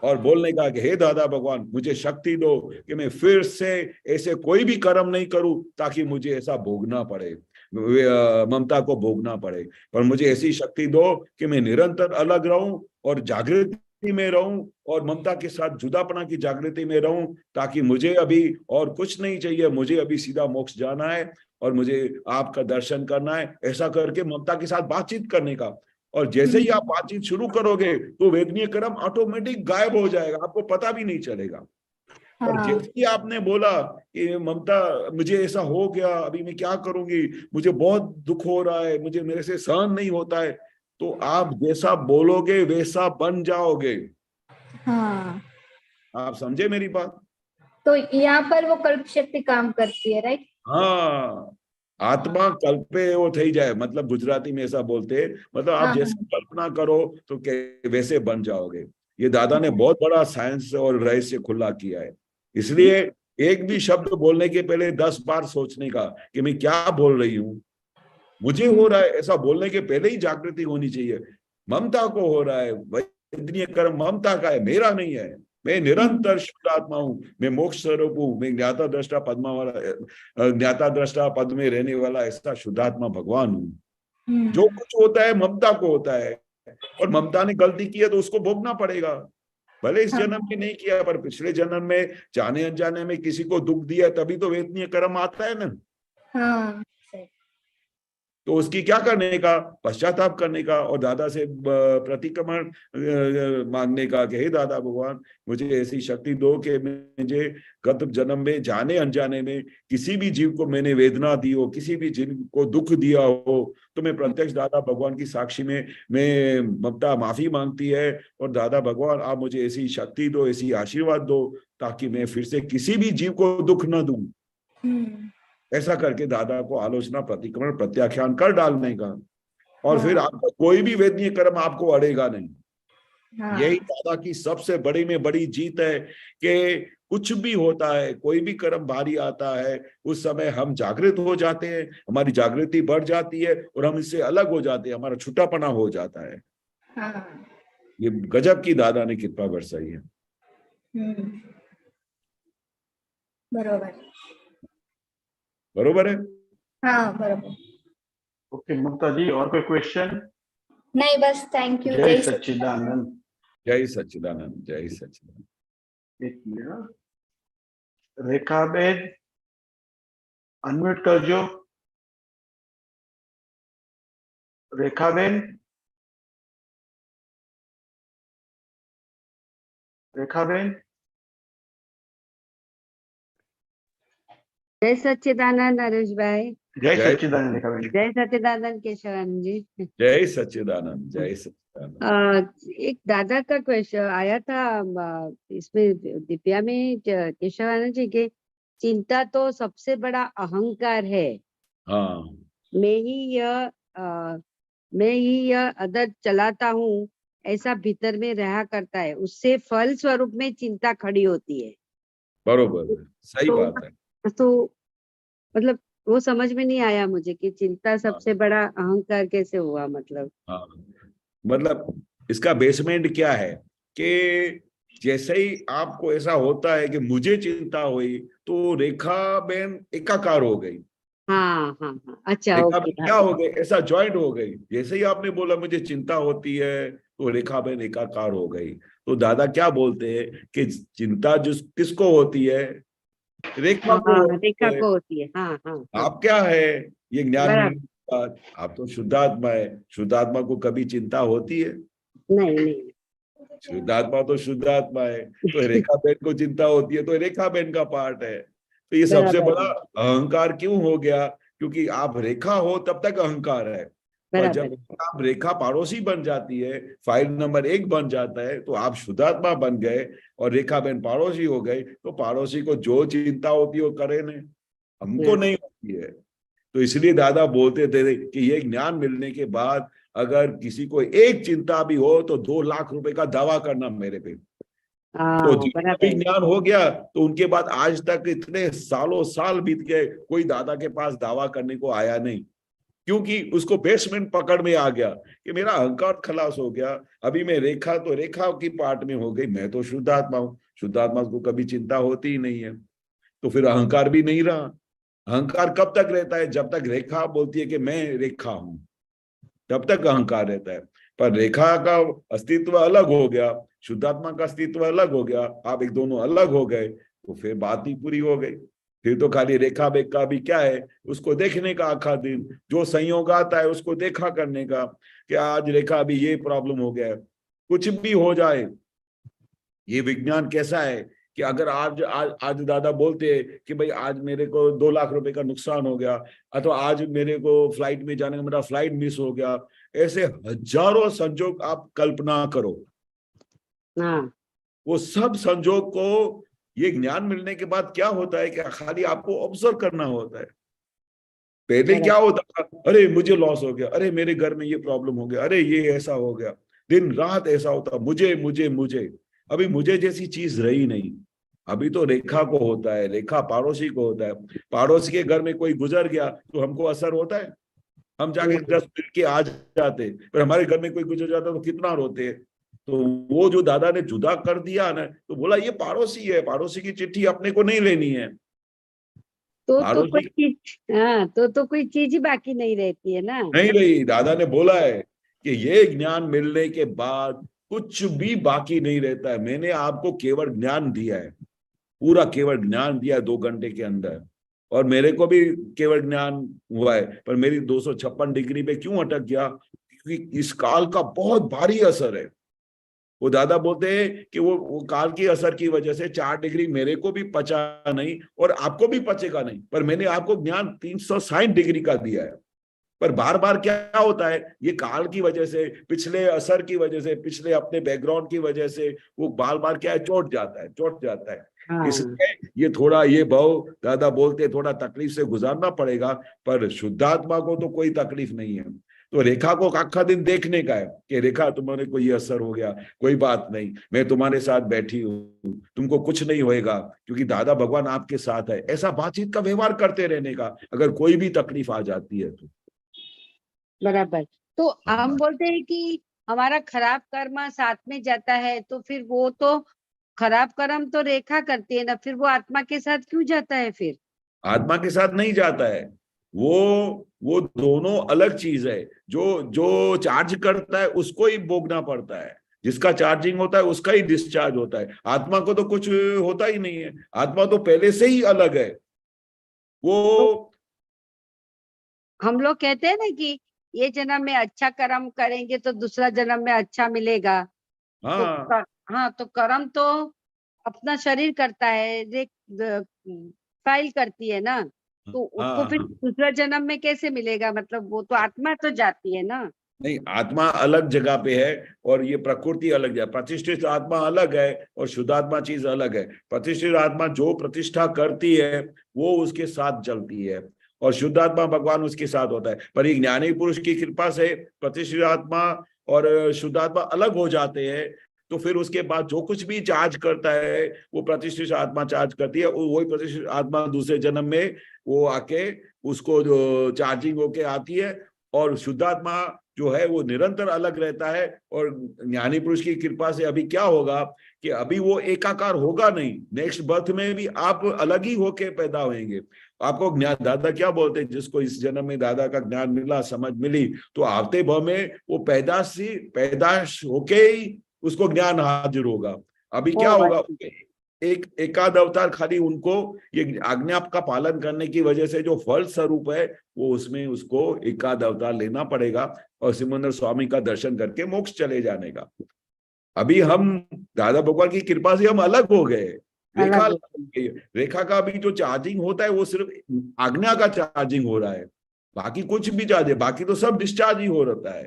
और बोलने का कि हे दादा भगवान, मुझे शक्ति दो कि मैं फिर से ऐसे कोई भी कर्म नहीं करूं ताकि मुझे ऐसा भोगना पड़े, ममता को भोगना पड़े, पर मुझे ऐसी शक्ति दो कि मैं निरंतर अलग रहूं और जागृति में रहूं और ममता के साथ जुदापना की जागृति में रहूं, ताकि मुझे अभी और कुछ नहीं चाहिए, मुझे अभी सीधा मोक्ष जाना है और मुझे आपका दर्शन करना है। ऐसा करके ममता के साथ बातचीत करने का, और जैसे ही आप बातचीत शुरू करोगे तो वेदनीय कर्म ऑटोमेटिक गायब हो जाएगा, आपको पता भी नहीं चलेगा। और हाँ। जैसे ही आपने बोला कि ममता मुझे ऐसा हो गया, अभी मैं क्या करूंगी, मुझे बहुत दुख हो रहा है, मुझे मेरे से सहन नहीं होता है, तो आप जैसा बोलोगे वैसा बन जाओगे। हाँ, आप समझे मेरी बात? तो यहाँ पर वो कल्प शक्ति काम करती है, राइट? हाँ, आत्मा कल्पे वो थई जाए, मतलब गुजराती में ऐसा बोलते हैं, मतलब आप हाँ, जैसे कल्पना करो तो वैसे बन जाओगे। ये दादा ने बहुत बड़ा साइंस और रहस्य खुला किया है। इसलिए एक भी शब्द बोलने के पहले 10 बार सोचने का कि मैं क्या बोल रही हूँ, मुझे हो रहा है, ऐसा बोलने के पहले ही जागृति होनी चाहिए। ममता को हो रहा है, वेदनीय कर्म ममता का है, मेरा नहीं है। मैं निरंतर शुद्ध आत्मा हूँ, मैं मोक्ष स्वरूप हूँ, मैं ज्ञाता दृष्टा पद्मा वाला, ज्ञाता दृष्टा पद में रहने वाला ऐसा शुद्धात्मा भगवान हूँ। जो कुछ होता है ममता को होता है, और ममता ने गलती की है तो उसको भोगना पड़ेगा। भले इस जन्म में नहीं किया, पर पिछले जन्म में जाने अनजाने में किसी को दुख दिया, तभी तो वेदनीय कर्म आता है ना। हाँ, तो उसकी क्या करने का, पश्चाताप करने का, और दादा से प्रतिक्रमण मांगने का कि हे दादा भगवान, मुझे ऐसी शक्ति दो कि मुझे गत जन्म में जाने अनजाने में किसी भी जीव को मैंने वेदना दी हो, किसी भी जीव को दुख दिया हो, तो मैं प्रत्यक्ष दादा भगवान की साक्षी में मैं ममता माफी मांगती है, और दादा भगवान आप मुझे ऐसी शक्ति दो, ऐसी आशीर्वाद दो, ताकि मैं फिर से किसी भी जीव को दुख न दूं। ऐसा करके दादा को आलोचना, प्रतिक्रमण, प्रत्याख्यान कर डालने का, और फिर आपका कोई भी वेदनीय कर्म आपको अड़ेगा नहीं। यही दादा की सबसे बड़ी में बड़ी जीत है कि कुछ भी होता है, कोई भी कर्म भारी आता है, उस समय हम जागृत हो जाते हैं, हमारी जागृति बढ़ जाती है और हम इससे अलग हो जाते हैं, हमारा छुटापना हो जाता है। ये गजब की दादा ने कृपा बरसाई है। बरोबर। बरोबर है? हाँ, बरोबर। ओके ममता जी, और कोई क्वेश्चन? नहीं, बस थैंक यू। जय सच्चिदानंद। जय सच्चिदानंद, जय सच्चिदानंद। एक मिनट, रेखाबेन अनम्यूट करजो। रेखाबेन, रेखाबेन। जय सच्चिदानंद नरेश भाई। जय सच्चिदानंद रेखाबेन। जय सच्चिदानंद केशवानंद जी। जय सच्चिदानंद, जय सच्चिदानंद। एक दादा का क्वेश्चन आया था इसमें दिव्या में केशवानंद जी के, चिंता तो सबसे बड़ा अहंकार है। हाँ, मैं ही यह अदर चलाता हूँ, ऐसा भीतर में रहा करता है, उससे फल स्वरूप में चिंता खड़ी होती है। बरोबर, सही बात है। तो मतलब वो समझ में नहीं आया मुझे कि चिंता सबसे बड़ा अहंकार कैसे हुआ, मतलब। हाँ, मतलब इसका बेसमेंट क्या है कि जैसे ही आपको ऐसा होता है कि मुझे चिंता हुई, तो रेखा बेन एकाकार हो गई। हाँ हाँ हाँ, अच्छा, रेखा बेन क्या हो गई, ऐसा ज्वाइंट हो गई। जैसे ही आपने बोला मुझे चिंता होती है, तो रेखा बेन एकाकार हो गई। तो दादा क्या बोलते हैं कि चिंता किसको होती है, रेखा को होती है। हाँ हाँ, आप क्या है, ये ज्ञान बात, आप तो शुद्धात्मा है। शुद्धात्मा को कभी चिंता होती है? नहीं। शुद्धात्मा तो शुद्धात्मा है। तो रेखा बेन को चिंता होती है, तो रेखा बेन का पार्ट है। तो ये सबसे बड़ा अहंकार क्यों हो गया? क्योंकि आप रेखा हो तब तक अहंकार है, और बराबर जब है। आप रेखा पाड़ोसी बन जाती है, फाइल नंबर 1 बन जाता है, तो आप शुद्धात्मा बन गए और रेखा बहन पाड़ोसी हो गई। तो पाड़ोसी को जो चिंता होती है वो करे नहीं, हमको नहीं होती है। तो इसलिए दादा बोलते थे कि ये ज्ञान मिलने के बाद अगर किसी को एक चिंता भी हो तो 2 लाख रुपए का दावा करना मेरे पे। तो जिनका बराबर भी है। ज्ञान हो गया तो उनके बाद आज तक इतने सालों साल बीत गए, कोई दादा के पास दावा करने को आया नहीं, क्योंकि उसको बेसमेंट पकड़ में आ गया कि मेरा अहंकार खलास हो गया। अभी मैं रेखा तो रेखा की पार्ट में हो गई, मैं तो शुद्धात्मा हूँ, शुद्धात्मा को कभी चिंता होती ही नहीं है। तो फिर अहंकार भी नहीं रहा। अहंकार कब तक रहता है? जब तक रेखा बोलती है कि मैं रेखा हूं, तब तक अहंकार रहता है। पर रेखा का अस्तित्व अलग हो गया, शुद्धात्मा का अस्तित्व अलग हो गया, आप एक दोनों अलग हो गए, तो फिर बात ही पूरी हो गई। फिर तो खाली रेखा बेखा भी क्या है, उसको देखने का आखा दिन, जो संयोग आता है उसको देखा करने का कि आज रेखा अभी ये प्रॉब्लम हो गया है। कुछ भी हो जाए, ये विज्ञान कैसा है कि अगर आज दादा बोलते हैं कि भाई आज मेरे को 2 लाख रुपए का नुकसान हो गया, अथवा आज मेरे को फ्लाइट में जाने का मेरा फ्लाइट मिस हो गया, ऐसे हजारों संजोग आप कल्पना करो। वो सब संजोग को ये ज्ञान मिलने के बाद क्या होता है कि खाली आपको ऑब्जर्व करना होता है। पहले क्या होता था, अरे मुझे लॉस हो गया, अरे मेरे घर में ये प्रॉब्लम हो गया, अरे ये ऐसा हो गया, दिन रात ऐसा होता, मुझे मुझे मुझे। अभी मुझे जैसी चीज रही नहीं। अभी तो रेखा को होता है, रेखा पाड़ोसी को होता है। पड़ोसी के घर में कोई गुजर गया तो हमको असर होता है, हम जाके 10 मिनट के आ जाते, पर हमारे घर में कोई गुजर जाता तो कितना रोते हैं। तो वो जो दादा ने जुदा कर दिया ना, तो बोला ये पड़ोसी है, पड़ोसी की चिट्ठी अपने को नहीं लेनी है। तो कोई चीज, तो कोई चीज ही बाकी नहीं रहती है ना। नहीं रही। दादा ने बोला है कि ये ज्ञान मिलने के बाद कुछ भी बाकी नहीं रहता है। मैंने आपको केवल ज्ञान दिया है, पूरा केवल ज्ञान दिया है 2 घंटे के अंदर, और मेरे को भी केवल ज्ञान हुआ है। पर मेरी 256 डिग्री पे क्यों अटक गया? क्योंकि इस काल का बहुत भारी असर है। वो दादा बोलते हैं कि वो काल की असर की वजह से 4 डिग्री मेरे को भी पचा नहीं और आपको भी पचेगा नहीं, पर मैंने आपको ज्ञान 360 डिग्री का दिया है। पर बार बार क्या होता है, ये काल की वजह से, पिछले असर की वजह से, पिछले अपने बैकग्राउंड की वजह से वो बार बार क्या है, चोट जाता है। इसलिए ये थोड़ा, ये भाव दादा बोलते थोड़ा तकलीफ से गुजारना पड़ेगा, पर शुद्धात्मा को तो कोई तकलीफ नहीं है। तो रेखा को आखा दिन देखने का है कि रेखा तुम्हारे को ये असर हो गया, कोई बात नहीं, मैं तुम्हारे साथ बैठी हूँ, तुमको कुछ नहीं होएगा, क्योंकि दादा भगवान आपके साथ है। ऐसा बातचीत का व्यवहार करते रहने का, अगर कोई भी तकलीफ आ जाती है तो। बराबर। तो हम बोलते हैं कि हमारा खराब कर्म साथ में जाता है, तो फिर वो तो खराब कर्म तो रेखा करती है ना, फिर वो आत्मा के साथ क्यों जाता है? फिर आत्मा के साथ नहीं जाता है, वो दोनों अलग चीज है। जो चार्ज करता है उसको ही भोगना पड़ता है, जिसका चार्जिंग होता है उसका ही डिस्चार्ज होता है। आत्मा को तो कुछ होता ही नहीं है, आत्मा तो पहले से ही अलग है। वो हम लोग कहते हैं ना कि ये जन्म में अच्छा कर्म करेंगे तो दूसरा जन्म में अच्छा मिलेगा। हाँ, तो कर्म तो अपना शरीर करता है, फाइल करती है ना, तो उसको फिर दूसरा जन्म में कैसे मिलेगा? मतलब वो तो आत्मा तो जाती है ना। नहीं, आत्मा अलग जगह पे है और ये प्रकृति अलग है। प्रतिष्ठित आत्मा अलग है और शुद्धात्मा चीज अलग है। प्रतिष्ठित आत्मा जो प्रतिष्ठा करती है वो उसके साथ चलती है, और शुद्धात्मा भगवान उसके साथ होता है। पर एक ज्ञानी पुरुष की कृपा से प्रतिष्ठित आत्मा और शुद्धात्मा अलग हो जाते हैं, तो फिर उसके बाद जो कुछ भी चार्ज करता है वो प्रतिष्ठित आत्मा चार्ज करती है, वही प्रतिष्ठित आत्मा दूसरे जन्म में वो आके उसको जो चार्जिंग होके आती है। और शुद्धात्मा जो है वो निरंतर अलग रहता है। और ज्ञानी पुरुष की कृपा से अभी क्या होगा कि अभी वो एकाकार होगा नहीं, नेक्स्ट बर्थ में भी आप अलग ही होके पैदा होंगे। आपको ज्ञान, दादा क्या बोलते हैं, जिसको इस जन्म में दादा का ज्ञान मिला, समझ मिली, तो आते भव में वो पैदाश होके ही उसको ज्ञान हाजिर होगा। अभी क्या होगा, एकाध अवतार खाली उनको ये आज्ञा का पालन करने की वजह से जो फल स्वरूप है वो उसमें उसको एकाध अवतार लेना पड़ेगा और सिमंदर स्वामी का दर्शन करके मोक्ष चले जाने का। अभी हम दादा भगवान की कृपा से हम अलग हो गए। रेखा का भी जो चार्जिंग होता है वो सिर्फ आज्ञा का चार्जिंग हो रहा है, बाकी कुछ भी चार्ज है, बाकी तो सब डिस्चार्ज ही हो रहता है।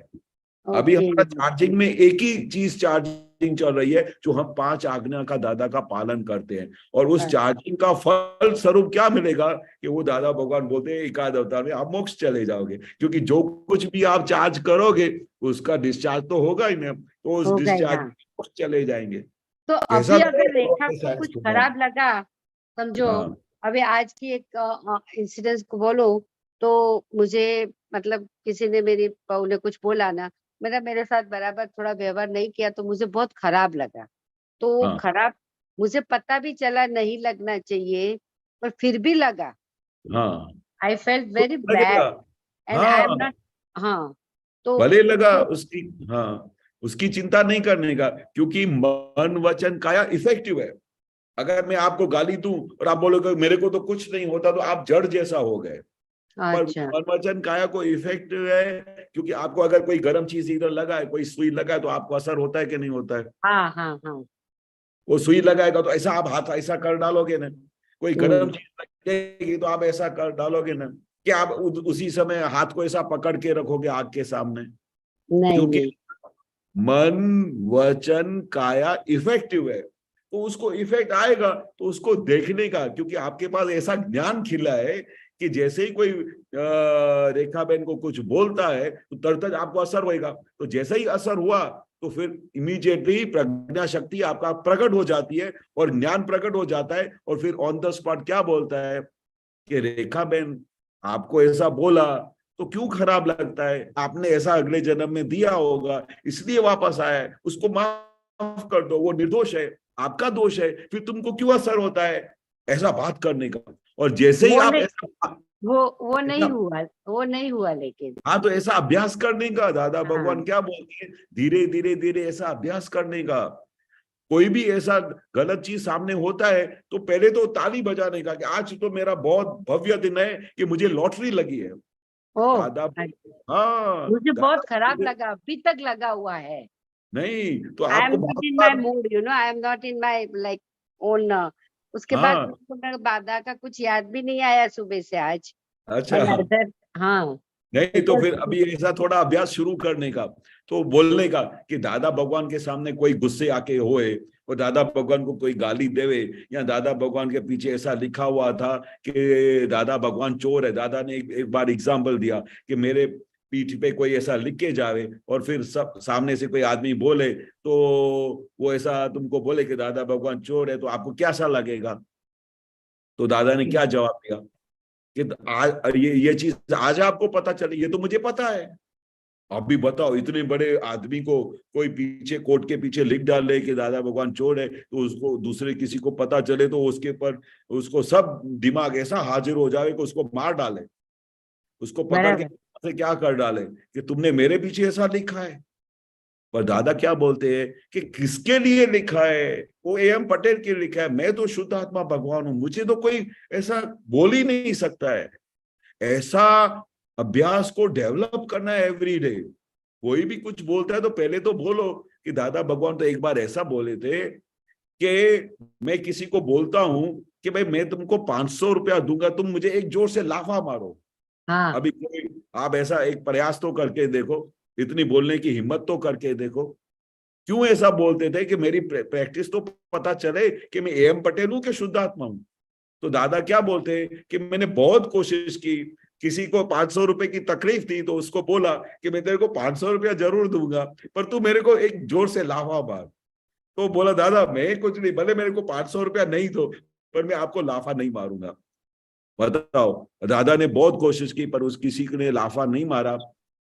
अभी ओके हमारा चार्जिंग में एक ही चीज चार्जिंग चल रही है, जो हम 5 आज्ञा का दादा का पालन करते हैं, और उस चार्जिंग का फल स्वरूप क्या मिलेगा कि वो दादा भगवान बोलते हैं एकाद अवतार में आप मोक्ष चले जाओगे, क्योंकि जो कुछ भी आप चार्ज करोगे उसका डिस्चार्ज तो होगा ही नहीं, तो उस होगा ही, डिस्चार्ज हाँ। में चले जाएंगे। तो ऐसा अभी तो अगर रेखा है को साइंस कुछ को। खराब लगा, समझो हाँ अभी आज की एक इंसिडेंस को बोलो, तो मुझे मतलब किसी ने, मेरी बहू ने कुछ बोला ना, मेरे साथ बराबर थोड़ा व्यवहार नहीं किया, तो मुझे बहुत खराब लगा। तो वो हाँ खराब मुझे पता भी चला नहीं लगना चाहिए, पर फिर भी लगा। हाँ, आई फेल्ट तो वेरी लगेगा। बैड एंड आई एम हाँ, नॉट। हाँ, तो भले लगा उसकी, हाँ, उसकी चिंता नहीं करने का, क्योंकि मन वचन काया इफेक्टिव है। अगर मैं आपको गाली दूं और आप बोलोगे मेरे को तो कुछ नहीं होता, तो आप जड़ जैसा हो गए। पर अच्छा, मन वचन काया को इफेक्टिव है, क्योंकि आपको अगर कोई गर्म चीज इधर लगा है, कोई सुई लगा है, तो आपको असर होता है कि नहीं होता है? हाँ हाँ हाँ, वो सुई लगाएगा तो ऐसा आप हाथ ऐसा कर डालोगे ना, कोई गर्म चीज लगेगी तो आप ऐसा कर डालोगे ना, कि आप उसी समय हाथ को ऐसा पकड़ के रखोगे आग के सामने? नहीं क्योंकि नहीं, मन वचन काया इफेक्टिव है, तो उसको इफेक्ट आएगा तो उसको देखने का, क्योंकि आपके पास ऐसा ज्ञान खिला है कि जैसे ही कोई रेखा बहन को कुछ बोलता है तो तुरंत आपको असर होएगा। तो जैसे ही असर हुआ तो फिर इमीडिएटली प्रज्ञा शक्ति आपका प्रकट हो जाती है और ज्ञान प्रकट हो जाता है, और फिर ऑन द स्पॉट क्या बोलता है कि रेखा बहन आपको ऐसा बोला तो क्यों खराब लगता है, आपने ऐसा अगले जन्म में दिया होगा इसलिए वापस आया है, उसको माफ कर दो, वो निर्दोष है, आपका दोष है, फिर तुमको क्यों असर होता है, ऐसा बात करने का। और जैसे ही वो आप नहीं, ऐसा, वो नहीं हुआ लेकिन। हाँ, तो ऐसा अभ्यास करने का, दादा भगवान हाँ, क्या बोलते हैं, धीरे धीरे धीरे ऐसा अभ्यास करने का। कोई भी ऐसा गलत चीज सामने होता है तो पहले तो ताली बजाने का कि आज तो मेरा बहुत भव्य दिन है कि मुझे लॉटरी लगी है। ओ दादा, हाँ, मुझे बहुत दादा खराब लगा, अभी तक लगा हुआ है। नहीं तो आई एम आपको नॉट बहुत in my bar, mood, I am not in my like own. उसके बाद हाँ, मुझको मेरे दादा का कुछ याद भी नहीं आया सुबह से आज। अच्छा, अदर, हाँ, नहीं तो फिर अभी ऐसा थोड़ा अभ्यास शुरू करने का, तो बोलने का कि दादा भगवान के सामने कोई गुस्से आके होए और दादा भगवान को कोई गाली देवे, या दादा भगवान के पीछे ऐसा लिखा हुआ था कि दादा भगवान चोर है। दादा ने एक बार एग्जाम्पल दिया कि मेरे पीठ पे कोई ऐसा लिख के जावे और फिर सब सामने से कोई आदमी बोले तो वो ऐसा तुमको बोले कि दादा भगवान चोर है, तो आपको क्या सा लगेगा? तो दादा ने क्या जवाब दिया कि आज ये चीज आज आपको पता चली, ये तो मुझे पता है, आप भी बताओ, इतने बड़े आदमी को कोई पीछे कोर्ट के पीछे लिख डाले कि दादा भगवान चोर है, तो उसको दूसरे किसी को पता चले तो उसके ऊपर उसको सब दिमाग ऐसा हाजिर हो जाए कि उसको मार डाले, उसको पकड़ के से क्या कर डाले कि तुमने मेरे पीछे ऐसा लिखा है। पर दादा क्या बोलते हैं कि किसके लिए लिखा है, वो AM पटेल के लिखा है, मैं तो शुद्ध आत्मा भगवान हूं, मुझे तो कोई ऐसा बोल ही नहीं सकता है। ऐसा अभ्यास को डेवलप करना है एवरी डे। कोई भी कुछ बोलता है तो पहले तो बोलो कि दादा भगवान तो एक बार ऐसा बोले थे कि मैं किसी को बोलता हूं कि भाई मैं तुमको 500 रुपया दूंगा, तुम मुझे एक जोर से लाफा मारो। हाँ, अभी कोई आप ऐसा एक प्रयास तो करके देखो, इतनी बोलने की हिम्मत तो करके देखो। क्यों ऐसा बोलते थे कि मेरी प्रैक्टिस तो पता चले कि मैं AM पटेल हूं कि शुद्ध आत्मा हूं। तो दादा क्या बोलते हैं कि मैंने बहुत कोशिश की, किसी को 500 रुपए की तकलीफ थी तो उसको बोला कि मैं तेरे को 500 रुपया जरूर दूंगा, पर तू मेरे को एक जोर से लाफा मार। तो बोला दादा मैं कुछ नहीं, भले मेरे को 500 रुपया नहीं दो, पर मैं आपको लाफा नहीं मारूंगा। बताओ, दादा ने बहुत कोशिश की पर उस किसी ने लाफा नहीं मारा।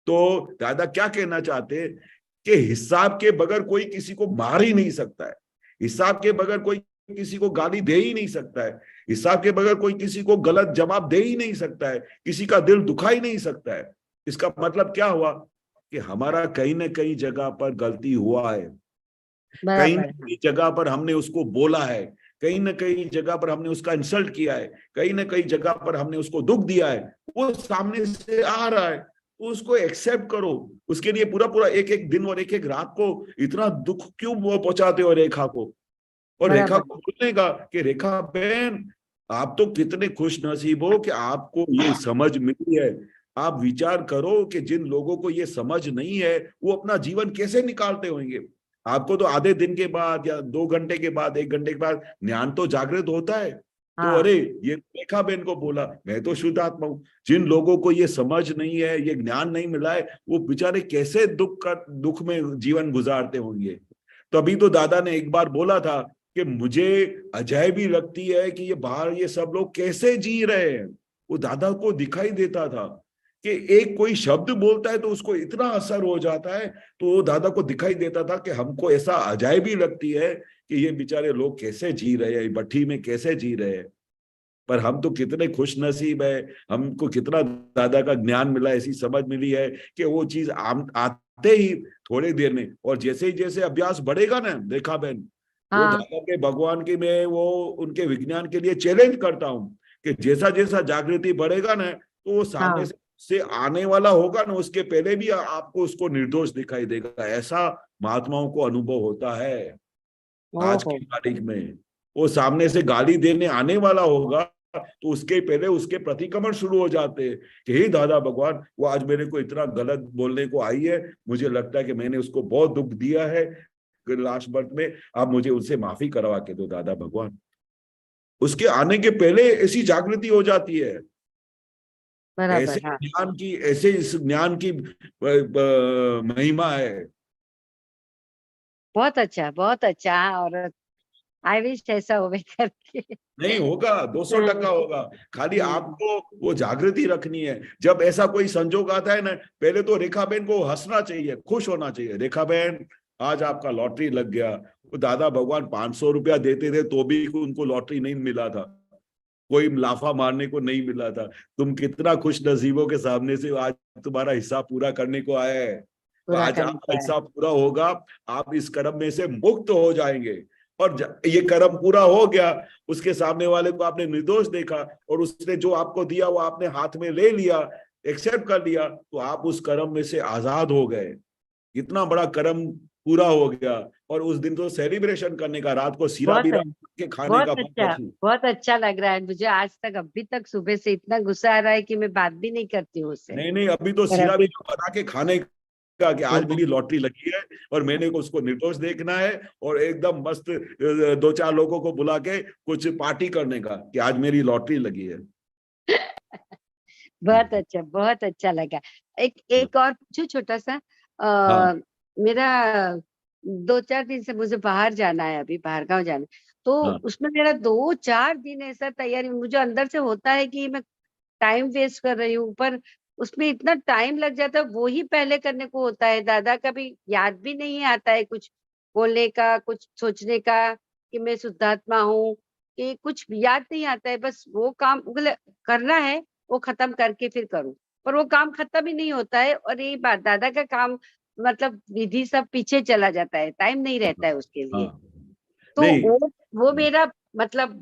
तो दादा क्या कहना चाहते कि हिसाब के बगैर कोई किसी को मार ही नहीं सकता है, हिसाब के बगैर कोई किसी को गाली दे ही नहीं सकता है, हिसाब के बगैर कोई किसी को गलत जवाब दे ही नहीं सकता है, किसी का दिल दुखा ही नहीं सकता है। इसका मतलब क्या हुआ कि हमारा कहीं ना कहीं जगह पर गलती हुआ है, कहीं ना कहीं जगह पर हमने उसको बोला है, कहीं ना कहीं जगह पर हमने उसका इंसल्ट किया है, कहीं ना कहीं जगह पर हमने उसको दुख दिया है। वो सामने से आ रहा है तो उसको एक्सेप्ट करो। उसके लिए पूरा पूरा एक एक दिन और एक एक रात को इतना दुख क्यों पहुंचाते हो रेखा को? और रेखा को बोलने का कि रेखा बहन आप तो कितने खुश नसीब हो कि आपको ये समझ मिली है। आप विचार करो कि जिन लोगों को ये समझ नहीं है वो अपना जीवन कैसे निकालते होंगे। आपको तो आधे दिन के बाद या 2 घंटे के बाद, 1 घंटे के बाद ज्ञान तो जागृत होता है। तो हाँ। अरे ये रेखा बहन को बोला, मैं तो शुद्ध आत्मा हूँ। जिन लोगों को ये समझ नहीं है, ये ज्ञान नहीं मिला है, वो बेचारे कैसे दुख में जीवन गुजारते होंगे। तभी तो दादा ने एक बार बोला था कि मुझे अजय भी लगती है कि ये बाहर ये सब लोग कैसे जी रहे हैं। वो दादा को दिखाई देता था कि एक कोई शब्द बोलता है तो उसको इतना असर हो जाता है। तो वो दादा को दिखाई देता था कि हमको ऐसा अजय भी लगती है कि ये बेचारे लोग कैसे जी रहे हैं, भट्ठी में कैसे जी रहे हैं। पर हम तो कितने खुश नसीब है, हमको कितना दादा का ज्ञान मिला, ऐसी समझ मिली है कि वो चीज आते ही थोड़ी देर में, और जैसे ही जैसे अभ्यास बढ़ेगा ना रेखा बहन, वो हाँ। दादा के भगवान की मैं वो उनके विज्ञान के लिए चैलेंज करता हूँ कि जैसा जैसा जागृति बढ़ेगा ना, तो वो सामने हाँ। से आने वाला होगा ना, उसके पहले भी आपको उसको निर्दोष दिखाई देगा। ऐसा महात्माओं को अनुभव होता है आज ओहो। की तारीख में। वो सामने से गाली देने आने वाला होगा तो उसके पहले उसके प्रतिक्रमण शुरू हो जाते हैं कि हे दादा भगवान, वो आज मेरे को इतना गलत बोलने को आई है, मुझे लगता है कि मैंने उसको बहुत दुख दिया है लास्ट बर्थ में, आप मुझे उनसे माफी करवा के दो दादा भगवान। उसके आने के पहले ऐसी जागृति हो जाती है। बराबर। ऐसे हाँ। ज्ञान की, ऐसे इस ज्ञान की महिमा है। बहुत अच्छा, बहुत अच्छा। और आई विश ऐसा होवे करके। नहीं होगा, 200% होगा। खाली आपको वो जागृति रखनी है। जब ऐसा कोई संजोग आता है ना, पहले तो रेखा बहन को हंसना चाहिए, खुश होना चाहिए। रेखा बहन आज आपका लॉटरी लग गया। वो दादा भगवान 500 रुपया देते थे तो भी उनको लॉटरी नहीं मिला था, कोई लाफा मारने को नहीं मिला था। तुम कितना खुश नसीबों के सामने से आज तुम्हारा हिस्सा पूरा करने को आया है। तो पूरा आज करने आपका को है। हिस्सा पूरा होगा, आप इस कर्म में से मुक्त हो जाएंगे। और ये कर्म पूरा हो गया, उसके सामने वाले को आपने निर्दोष देखा और उसने जो आपको दिया वो आपने हाथ में ले लिया, एक्सेप्ट कर लिया, तो आप उस कर्म में से आजाद हो गए। इतना बड़ा कर्म पूरा हो गया। और उस दिन तो सेलिब्रेशन करने का, रात को सीरा बीरा के खाने का बहुत अच्छा लग रहा है मुझे। आज तक अभी तक सुबह से इतना गुस्सा आ रहा है कि मैं बात भी नहीं करती हूँ उससे। नहीं, अभी तो सीरा बीरा बना के खाने का कि आज मेरी लॉटरी लगी है और मैंने को उसको निर्दोष देखना है, और एकदम मस्त 2-4 लोगों को बुला के कुछ पार्टी करने का कि आज मेरी लॉटरी लगी है। बहुत अच्छा, बहुत अच्छा लगा। एक और पूछो छोटा सा। हाँ। मेरा 2-4 दिन से मुझे बाहर जाना है, अभी बाहर गाँव जाना है। तो हाँ। उसमें मेरा 2-4 दिन ऐसा तैयारी, मुझे अंदर से होता है कि मैं टाइम वेस्ट कर रही हूँ, पर उसमें इतना टाइम लग जाता है। वो ही पहले करने को होता है। दादा का भी याद भी नहीं आता है कुछ बोलने का, कुछ सोचने का कि मैं शुद्धात्मा हूँ, कि कुछ याद नहीं आता है। बस वो काम करना है, वो खत्म करके फिर करूँ, पर वो काम खत्म ही नहीं होता है। और ये बात, दादा का काम मतलब विधि सब पीछे चला जाता है, टाइम नहीं रहता है उसके लिए। तो नहीं, वो मेरा मतलब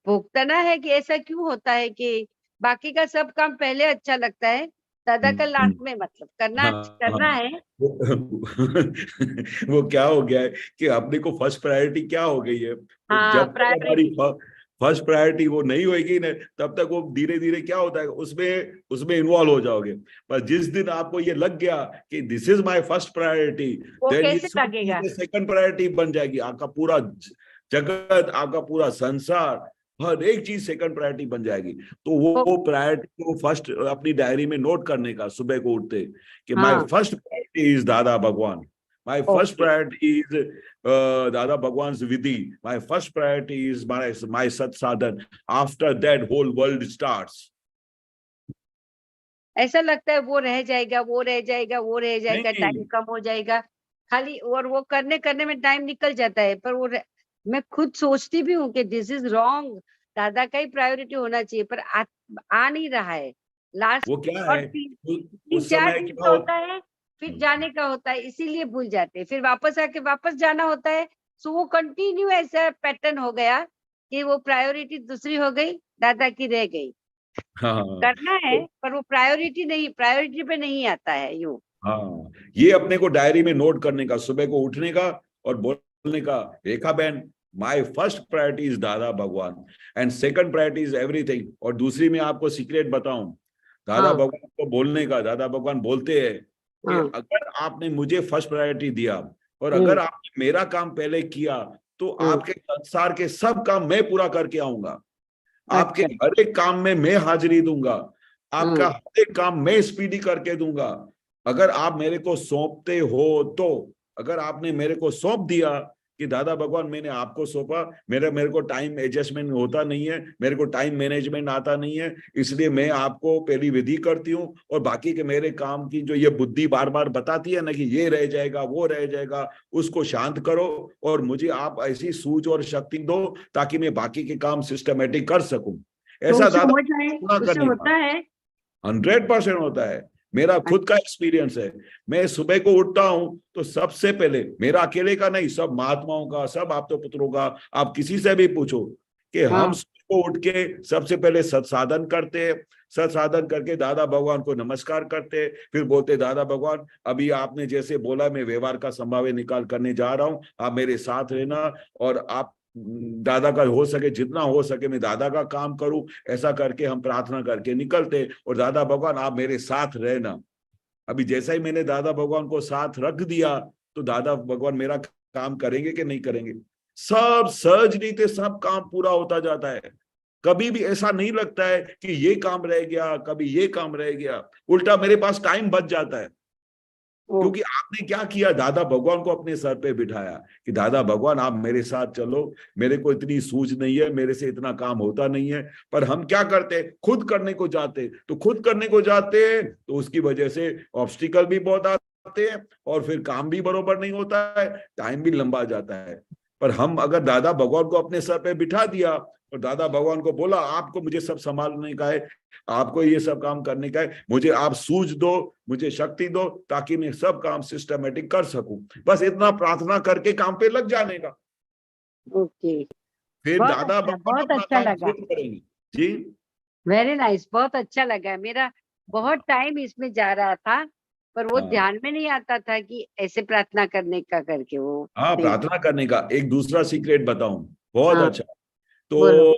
भुगतना है कि ऐसा क्यों होता है कि बाकी का सब काम पहले अच्छा लगता है, दादा का लास्ट में मतलब करना है। वो क्या हो गया है कि अपने को फर्स्ट प्रायोरिटी क्या हो गई है। हाँ, जब तक हमारी फर्स्ट प्रायोरिटी वो नहीं होगी ना, तब तक वो धीरे धीरे क्या होता है, उसमें इन्वॉल्व हो जाओगे। पर जिस दिन आपको ये लग गया कि this is my first priority, वो देन कैसे लगेगा? सेकंड प्रायोरिटी बन जाएगी। आपका पूरा जगत, आपका पूरा संसार, हर एक चीज सेकंड प्रायोरिटी बन जाएगी। तो वो प्रायोरिटी को फर्स्ट अपनी डायरी में नोट करने का, सुबह को उठते कि माय फर्स्ट प्रायोरिटी इज दादा भगवान, my first priority is Dada Bhagwan's विधि, my first priority is my सत साधन, after that whole world starts. ऐसा लगता है वो रह जाएगा, वो रह जाएगा, वो रह जाएगा, टाइम कम हो जाएगा खाली, और वो करने में टाइम निकल जाता है। पर वो मैं खुद सोचती भी हूँ कि दिस इज रॉन्ग, दादा का ही प्रायोरिटी होना चाहिए, पर आ नहीं रहा है। लास्ट वो क्या है, उस 3-4 समय दिन क्या का होता है, फिर जाने का होता है, इसीलिए भूल जाते हैं। फिर वापस आके वापस जाना होता है। सो वो कंटिन्यू ऐसा पैटर्न हो गया कि वो प्रायोरिटी दूसरी हो गई, दादा की रह गई। हाँ, करना है पर वो प्रायोरिटी पे नहीं आता है यूं। हाँ, ये अपने को डायरी में नोट करने का, सुबह को उठने का और बोलने का, रेखा बहन माय फर्स्ट प्रायोरिटी इज दादा भगवान and second priority is everything. और दूसरी में आपको सीक्रेट बताऊं, दादा हाँ। भगवान को बोलने का, दादा भगवान बोलते हैं कि हाँ। अगर आपने मुझे फर्स्ट प्रायोरिटी दिया और अगर आपने मेरा काम पहले किया तो आपके संसार के सब काम मैं पूरा करके आऊंगा। आपके अच्छा। हर एक काम में मैं हाजिरी दूंगा, आपका हर एक काम मैं स्पीडी करके दूंगा। अगर आप मेरे को सौंपते हो तो, अगर आपने मेरे को सौंप दिया कि दादा भगवान मैंने आपको सौंपा, मेरे को टाइम एडजस्टमेंट होता नहीं है, मेरे को टाइम मैनेजमेंट आता नहीं है, इसलिए मैं आपको पहली विधि करती हूँ और बाकी के मेरे काम की जो ये बुद्धि बार बार बताती है ना कि ये रह जाएगा वो रह जाएगा, उसको शांत करो और मुझे आप ऐसी सूझ और शक्ति दो ताकि मैं बाकी के काम सिस्टमेटिक कर सकूं। ऐसा उससे दादा हो जाए, उससे होता है। 100% होता है। मेरा खुद का एक्सपीरियंस है। मैं सुबह को उठता हूं तो सबसे पहले, मेरा अकेले का नहीं, सब महात्माओं का, सब आप तो पुत्रों का, आप किसी से भी पूछो कि हम सुबह को उठ के सबसे पहले सत्साधन करते हैं, सत्साधन करके दादा भगवान को नमस्कार करते, फिर बोलते दादा भगवान अभी आपने जैसे बोला मैं व्यवहार का संभाव्य निकाल करने जा रहा हूं, आप मेरे साथ रहना और आप दादा का हो सके जितना हो सके मैं दादा का काम करूं, ऐसा करके हम प्रार्थना करके निकलते और दादा भगवान आप मेरे साथ रहना। अभी जैसा ही मैंने दादा भगवान को साथ रख दिया तो दादा भगवान मेरा काम करेंगे कि नहीं करेंगे? सब सहज रीते सब काम पूरा होता जाता है। कभी भी ऐसा नहीं लगता है कि ये काम रह गया, कभी ये काम रह गया, उल्टा मेरे पास टाइम बच जाता है क्योंकि आपने क्या किया, दादा भगवान को अपने सर पे बिठाया कि दादा भगवान आप मेरे साथ चलो, मेरे को इतनी सूझ नहीं है, मेरे से इतना काम होता नहीं है। पर हम क्या करते, खुद करने को जाते, तो खुद करने को जाते तो उसकी वजह से ऑब्स्टिकल भी बहुत आते हैं और फिर काम भी बरोबर नहीं होता है, टाइम भी लंबा जाता है। पर हम अगर दादा भगवान को अपने सर पे बिठा दिया और दादा भगवान को बोला आपको मुझे सब संभालने का है, आपको ये सब काम करने का है, मुझे आप सूझ दो, मुझे शक्ति दो ताकि मैं सब काम सिस्टमेटिक कर सकूं, बस इतना प्रार्थना करके काम पे लग जाने का। ओके, फिर दादा भगवान बहुत अपना अच्छा काम लगा खुद करेंगे। जी वेरी नाइस, बहुत अच्छा लगा। मेरा बहुत टाइम इसमें जा रहा था पर वो हाँ। ध्यान में नहीं आता था कि ऐसे प्रार्थना करने का करके वो हाँ, प्रार्थना करने का एक दूसरा सीक्रेट बताऊं, बहुत हाँ, अच्छा। तो बोलो।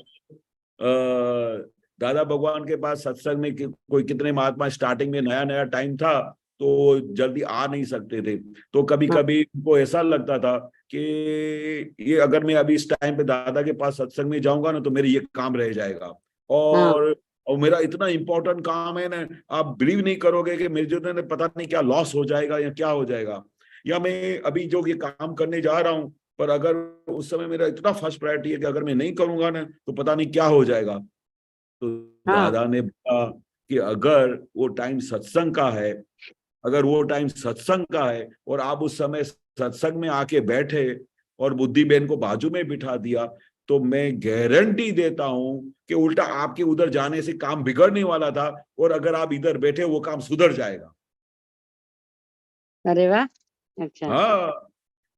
दादा भगवान के पास सत्संग में कोई कितने महात्मा स्टार्टिंग में नया नया टाइम था तो जल्दी आ नहीं सकते थे, तो कभी कभी उनको ऐसा लगता था कि ये अगर मैं अभी इस टाइम पे दादा के पास सत्संग में जाऊंगा ना तो मेरे ये काम रह जाएगा और मेरा इतना इंपॉर्टेंट काम है ना, आप बिलीव नहीं करोगे कि मेरे जो ने पता नहीं क्या लॉस हो जाएगा या क्या हो जाएगा, या मैं अभी जो ये काम करने जा रहा हूँ पर अगर उस समय मेरा इतना फर्स्ट प्रायोरिटी है कि अगर मैं नहीं करूंगा ना तो पता नहीं क्या हो जाएगा। तो दादा ने बोला कि अगर वो टाइम सत्संग का है, अगर वो टाइम सत्संग का है और आप उस समय सत्संग में आके बैठे और बुद्धि बहन को बाजू में बिठा दिया तो मैं गारंटी देता हूं कि उल्टा आपके उधर जाने से काम बिगड़ने वाला था और अगर आप इधर बैठे वो काम सुधर जाएगा। अरे वाह, अच्छा। हाँ,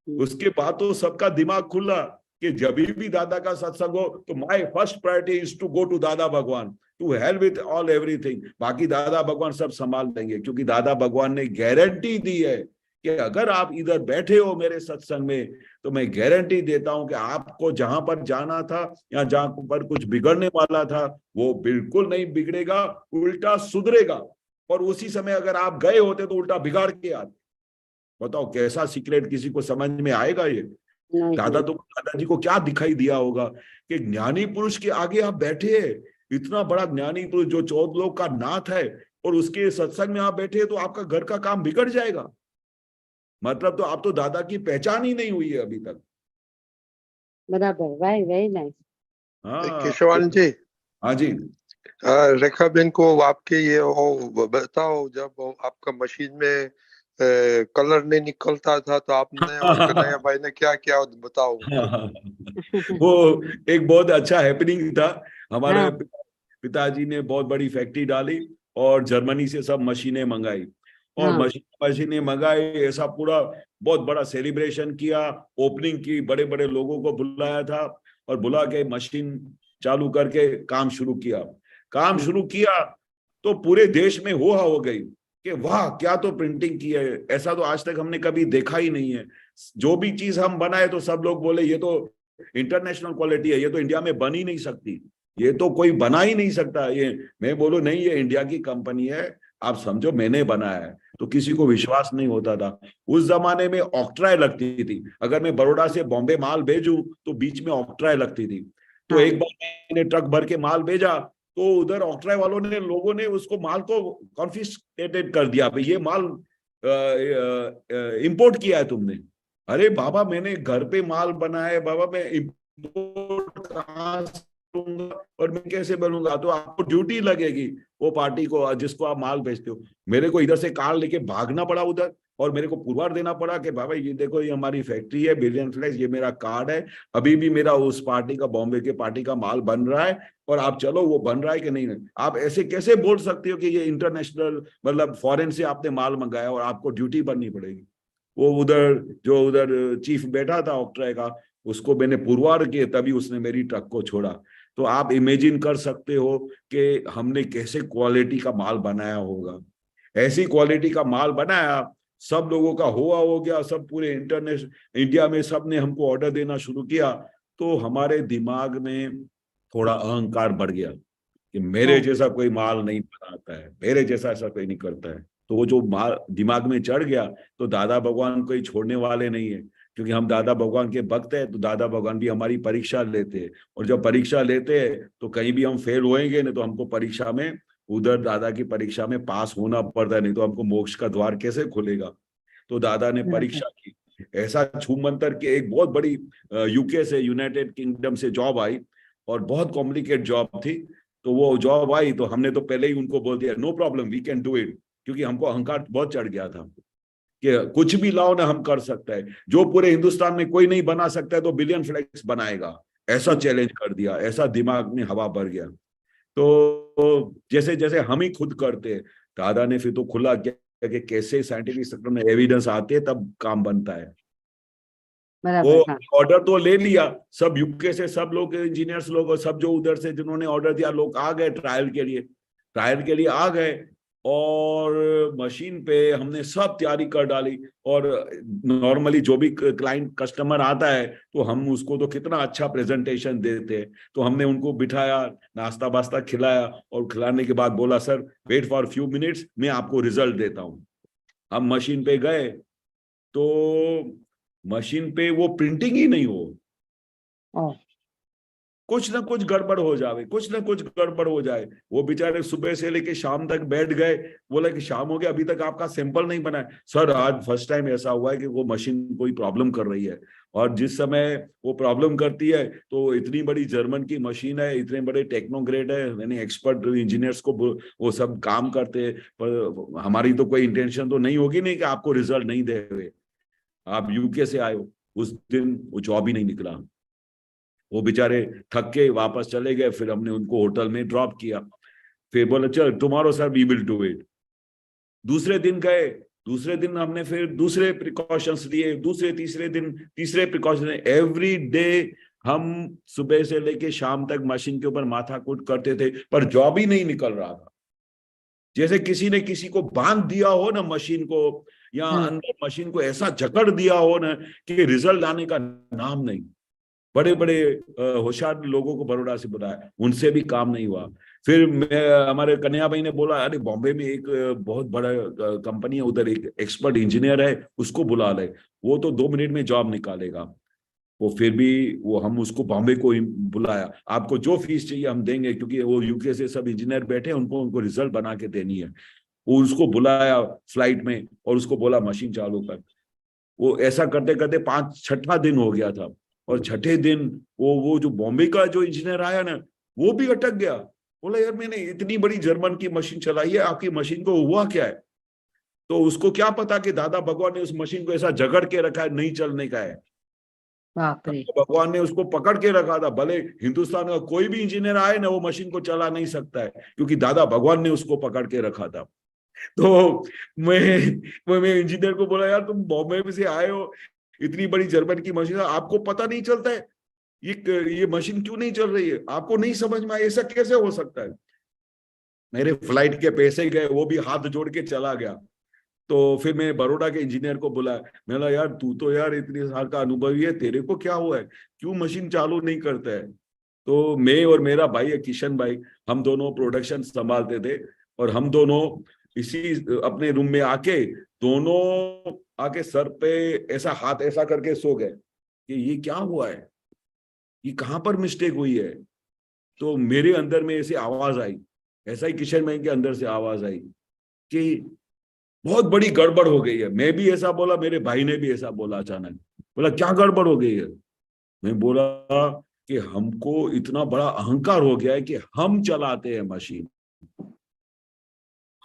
उसके बाद तो सबका दिमाग खुला कि जब भी दादा का सत्संग हो तो my first priority is to go to Dada Bhagwan, to help with all everything, बाकी दादा भगवान सब संभाल देंगे क्योंकि दादा भगवान ने गारंटी दी है कि अगर आप इधर बैठे हो मेरे सत्संग में तो मैं गारंटी देता हूं कि आपको जहां पर जाना था या जहां पर कुछ बिगड़ने वाला था वो बिल्कुल नहीं बिगड़ेगा, उल्टा सुधरेगा, और उसी समय अगर आप गए होते तो उल्टा बिगाड़ के आते। बताओ कैसा सीक्रेट, किसी को समझ में आएगा ये? दादाजी को क्या दिखाई दिया होगा कि ज्ञानी पुरुष के आगे आप बैठे हैं, इतना बड़ा ज्ञानी पुरुष जो 14 लोक का नाथ है और उसके सत्संग में आप बैठे हैं तो आपका घर का काम बिगड़ जाएगा, मतलब तो आप तो दादा की पहचान ही नहीं हुई है अभी तक। बराबर, वेरी नाइस। हाँ केशवानंद जी। हाँ जी। रेखा बेन को आपके ये बताओ, जब आपका मशीन में कलर नहीं निकलता था तो आपने और कन्हैया भाई ने क्या क्या बताओ। वो एक बहुत अच्छा हैपनिंग था। हमारे पिताजी ने बहुत बड़ी फैक्ट्री डाली और जर्मनी से सब मशीनें मंगाई और मशीनें मंगाई, ऐसा पूरा बहुत बड़ा सेलिब्रेशन किया, ओपनिंग की, बड़े बड़े लोगों को बुलाया था और बुला के मशीन चालू करके काम शुरू किया तो पूरे देश में हो गई कि वाह क्या तो प्रिंटिंग की है, ऐसा तो आज तक हमने कभी देखा ही नहीं है। जो भी चीज हम बनाए तो सब लोग बोले ये तो इंटरनेशनल क्वालिटी है, ये तो इंडिया में बन ही नहीं सकती। ये तो कोई बना ही नहीं सकता। ये मैं बोलूं नहीं ये इंडिया की कंपनी है, आप समझो मैंने बनाया है, तो किसी को विश्वास नहीं होता था। उस जमाने में ऑक्ट्राय लगती थी, अगर मैं बड़ौदा से बॉम्बे माल भेजूं तो बीच में ऑक्ट्राय लगती थी। तो एक बार मैंने ट्रक भर के माल भेजा तो उधर ऑक्ट्राय वालों ने, लोगों ने उसको माल को कॉन्फिस्केटेड कर दिया, भाई ये माल इंपोर्ट किया है तुमने। अरे बाबा मैंने घर पे माल बनाया है बाबा, मैं इंपोर्ट कहाँ से करूंगा और मैं कैसे बनूंगा? तो आपको ड्यूटी लगेगी वो पार्टी को जिसको आप माल बेचते हो। मेरे को इधर से कार लेके भागना पड़ा उधर, और मेरे को पुरवार देना पड़ा कि बाबा ये देखो ये हमारी फैक्ट्री है बिलियन फ्लेक्स, ये मेरा कार्ड है, अभी भी मेरा उस पार्टी का, बॉम्बे के पार्टी का माल बन रहा है, और आप चलो वो बन रहा है कि नहीं। आप ऐसे कैसे बोल सकते हो कि ये इंटरनेशनल, मतलब फॉरेन से आपने माल मंगाया और आपको ड्यूटी भरनी पड़ेगी? वो उधर जो उधर चीफ बैठा था ऑक्ट्राय का, उसको मैंने पुरवार किए, तभी उसने मेरी ट्रक को छोड़ा। तो आप इमेजिन कर सकते हो कि हमने कैसे क्वालिटी का माल बनाया होगा। ऐसी क्वालिटी का माल बनाया, सब लोगों का हुआ हो गया, सब पूरे इंटरनेशनल इंडिया में सब ने हमको ऑर्डर देना शुरू किया। तो हमारे दिमाग में थोड़ा अहंकार बढ़ गया कि मेरे जैसा कोई माल नहीं बनाता है, मेरे जैसा ऐसा कोई नहीं करता है। तो वो जो माल दिमाग में चढ़ गया, तो दादा भगवान कोई छोड़ने वाले नहीं है, क्योंकि हम दादा भगवान के भक्त हैं। तो दादा भगवान भी हमारी परीक्षा लेते हैं, और जब परीक्षा लेते हैं तो कहीं भी हम फेल होएंगे ना, तो हमको परीक्षा में, उधर दादा की परीक्षा में पास होना पड़ता है, नहीं तो हमको मोक्ष का द्वार कैसे खुलेगा। तो दादा ने परीक्षा की, ऐसा छूमंतर की एक बहुत बड़ी यूके से, यूनाइटेड किंगडम से जॉब आई, और बहुत कॉम्प्लिकेट जॉब थी। तो वो जॉब आई तो हमने तो पहले ही उनको बोल दिया no problem we can do it, क्योंकि हमको अहंकार बहुत चढ़ गया था कि कुछ भी लाओ ना हम कर सकते हैं, जो पूरे हिंदुस्तान में कोई नहीं बना सकता है तो बिलियन फ्लैग्स बनाएगा, ऐसा चैलेंज कर दिया, ऐसा दिमाग में हवा भर गया। तो जैसे जैसे हम ही खुद करते, दादा ने फिर तो खुला किया कि कैसे साइंटिफिक सेक्टर में एविडेंस आते हैं तब काम बनता है। वो ऑर्डर तो ले लिया, सब यूके से सब लोग, इंजीनियर्स लोग और सब जो उधर से जिन्होंने ऑर्डर दिया, लोग आ गए ट्रायल के लिए आ गए, और मशीन पे हमने सब तैयारी कर डाली। और नॉर्मली जो भी क्लाइंट कस्टमर आता है तो हम उसको तो कितना अच्छा प्रेजेंटेशन देते हैं, तो हमने उनको बिठाया, नाश्ता वास्ता खिलाया, और खिलाने के बाद बोला sir wait for few minutes, मैं आपको रिजल्ट देता हूँ। हम मशीन पे गए तो मशीन पे वो प्रिंटिंग ही नहीं हो, कुछ ना कुछ गड़बड़ हो जाए, कुछ ना कुछ गड़बड़ हो जाए। वो बेचारे सुबह से लेके शाम तक बैठ गए, बोला कि शाम हो गया अभी तक आपका सैंपल नहीं बना है। सर आज फर्स्ट टाइम ऐसा हुआ है कि वो मशीन कोई प्रॉब्लम कर रही है, और जिस समय वो प्रॉब्लम करती है तो इतनी बड़ी जर्मन की मशीन है, इतने बड़े टेक्नोग्रेड है, यानी एक्सपर्ट इंजीनियर्स को वो सब काम करते हैं, पर हमारी तो कोई इंटेंशन तो नहीं होगी नहीं कि आपको रिजल्ट नहीं दे हुए, आप यूके से आए हो। उस दिन वो जॉब ही नहीं निकला, वो बेचारे थक के वापस चले गए। फिर हमने उनको होटल में ड्रॉप किया, फिर बोला चल tomorrow sir we will do it. दूसरे दिन गए, दूसरे दिन हमने फिर दूसरे प्रिकॉशंस लिए, दूसरे तीसरे दिन तीसरे प्रिकॉशन। एवरी डे हम सुबह से लेके शाम तक मशीन के ऊपर माथाकूट करते थे, पर जॉब ही नहीं निकल रहा था। जैसे किसी ने किसी को बांध दिया हो ना मशीन को, या अंदर मशीन को ऐसा जकड़ दिया हो ना कि रिजल्ट आने का नाम नहीं। बड़े बड़े होशियार लोगों को बड़ौदा से बुलाया, उनसे भी काम नहीं हुआ। फिर हमारे कन्हैया भाई ने बोला अरे बॉम्बे में एक बहुत बड़ा कंपनी है, उधर एक एक्सपर्ट इंजीनियर है, उसको बुला ले, वो तो 2 मिनट में जॉब निकालेगा। वो फिर भी हम उसको बॉम्बे को बुलाया, आपको जो फीस चाहिए हम देंगे, क्योंकि वो यूके से सब इंजीनियर बैठे, उनको रिजल्ट बना के देनी है। वो उसको बुलाया फ्लाइट में और उसको बोला मशीन चालू कर। वो ऐसा करते करते 5-6वां दिन हो गया था, और 6ठे दिन वो जो बॉम्बे का जो इंजीनियर आया ना, वो भी अटक गया। बोला यार मैंने इतनी बड़ी जर्मन की मशीन चलाई है, आपकी मशीन को हुआ क्या है? तो उसको क्या पता कि दादा भगवान ने उस मशीन को ऐसा जकड़ के रखा है, नहीं चलने का है। भगवान ने उसको पकड़ के रखा था, भले हिंदुस्तान का कोई भी इंजीनियर आए ना, वो मशीन को चला नहीं सकता है, क्योंकि दादा भगवान ने उसको पकड़ के रखा था। तो मैं इंजीनियर को बोला यार तुम बॉम्बे में से आए हो, इतनी बड़ी जर्मन की मशीन, आपको पता नहीं चलता है ये मशीन क्यों नहीं चल रही है? आपको नहीं समझ में आया, ऐसा कैसे हो सकता है? मेरे फ्लाइट के पैसे गए, वो भी हाथ जोड़ के चला गया। तो फिर मैं बड़ौदा के इंजीनियर को बोला, मैं बोला यार तू तो यार इतने साल का अनुभवी है, तेरे को क्या हुआ है, क्यों मशीन चालू नहीं करता है? तो मैं और मेरा भाई है किशन भाई, हम दोनों प्रोडक्शन संभालते थे, और हम दोनों इसी अपने रूम में आके दोनों आके सर पे ऐसा हाथ ऐसा करके सो गए कि ये क्या हुआ है, ये कहाँ पर मिस्टेक हुई है। तो मेरे अंदर में ऐसी आवाज आई, ऐसा ही किशन भाई के अंदर से आवाज आई कि बहुत बड़ी गड़बड़ हो गई है। मैं भी ऐसा बोला, मेरे भाई ने भी ऐसा बोला। अचानक बोला क्या गड़बड़ हो गई है। मैं बोला कि हमको इतना बड़ा अहंकार हो गया है कि हम चलाते हैं मशीन,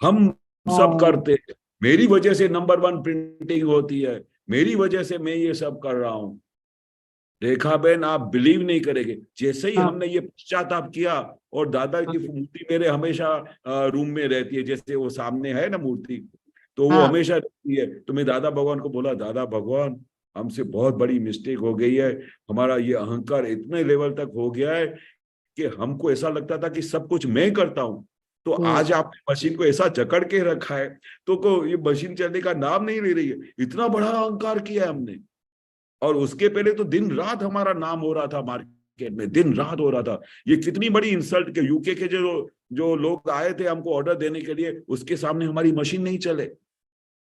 हम सब करते हैं, मेरी वजह से नंबर 1 प्रिंटिंग होती है, मेरी वजह से मैं ये सब कर रहा हूं। रेखा बहन, आप बिलीव नहीं करेंगे, जैसे ही हमने ये पश्चाताप किया, और दादा की मूर्ति मेरे हमेशा रूम में रहती है, जैसे वो सामने है ना मूर्ति, तो वो हमेशा रहती है। तो मैं दादा भगवान को बोला, दादा भगवान हमसे बहुत बड़ी मिस्टेक हो गई है, हमारा ये अहंकार इतने लेवल तक हो गया है कि हमको ऐसा लगता था कि सब कुछ मैं करता हूं, तो आज आपने मशीन को ऐसा जकड़ के रखा है तो को ये मशीन चलने का नाम नहीं ले रही है। इतना बड़ा अहंकार किया है हमने। और उसके पहले तो दिन रात हमारा नाम हो रहा था मार्केट में, दिन रात हो रहा था। ये कितनी बड़ी इंसल्ट के यूके के जो लोग आए थे हमको ऑर्डर देने के लिए, उसके सामने हमारी मशीन नहीं चले।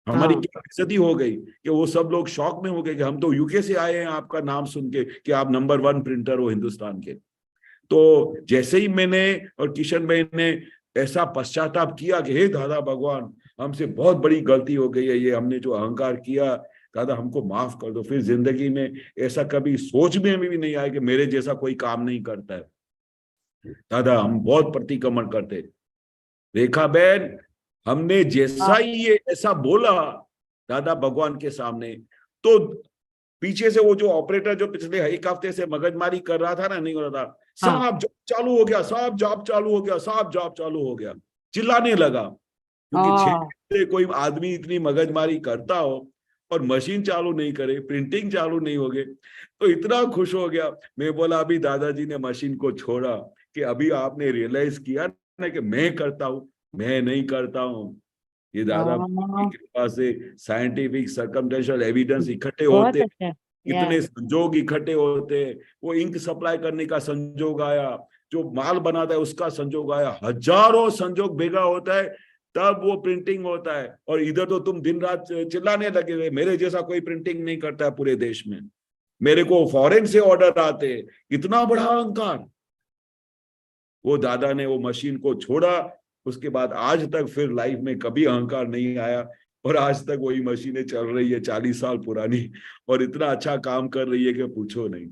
हमारी क्या बेइज्जती हो गई कि वो सब लोग शॉक में हो गए कि हम तो यूके से आए हैं आपका नाम सुन के कि आप नंबर 1 प्रिंटर हो हिंदुस्तान के। तो जैसे ही मैंने और किशन भाई ने ऐसा पश्चाताप किया कि हे दादा भगवान, हमसे बहुत बड़ी गलती हो गई है, ये हमने जो अहंकार किया, दादा हमको माफ कर दो। फिर जिंदगी में ऐसा कभी सोच में भी नहीं आया कि मेरे जैसा कोई काम नहीं करता है। दादा हम बहुत प्रतिक्रमण करते। रेखा बहन, हमने जैसा ही ये ऐसा बोला दादा भगवान के सामने, तो पीछे से वो जो ऑपरेटर जो पिछले 1 हफ्ते से मगजमारी कर रहा था ना, नहीं हो रहा था, साहब जॉब चालू हो गया, साहब जॉब चालू हो गया, साहब जॉब चालू हो गया, चिल्लाने लगा। क्योंकि 6 से कोई आदमी इतनी मगजमारी करता हो और मशीन चालू नहीं करे, प्रिंटिंग चालू नहीं हो गए, तो इतना खुश हो गया। मैं बोला अभी दादाजी ने मशीन को छोड़ा कि अभी आपने रियलाइज किया ना कि मैं करता हूं, मैं नहीं करता हूं। ये दादा की कृपा से साइंटिफिक सर्कमस्टेंशियल एविडेंस इकट्ठे होते, इतने संजोग इकट्ठे होते, वो इंक सप्लाई करने का संजोग आया, जो माल बनाता है उसका संजोग आया, हजारों संजोग भेगा होता है, तब वो प्रिंटिंग होता है। और इधर तो तुम दिन रात चिल्लाने लगे हुए, मेरे जैसा कोई प्रिंटिंग नहीं करता है पूरे देश में, मेरे को फॉरेन से ऑर्डर आते, इतना बड़ा अहंकार। वो दादा ने वो मशीन को छोड़ा, उसके बाद आज तक फिर लाइफ में कभी अहंकार नहीं आया, और आज तक वही मशीनें चल रही है 40 साल पुरानी, और इतना अच्छा काम कर रही है कि पूछो नहीं।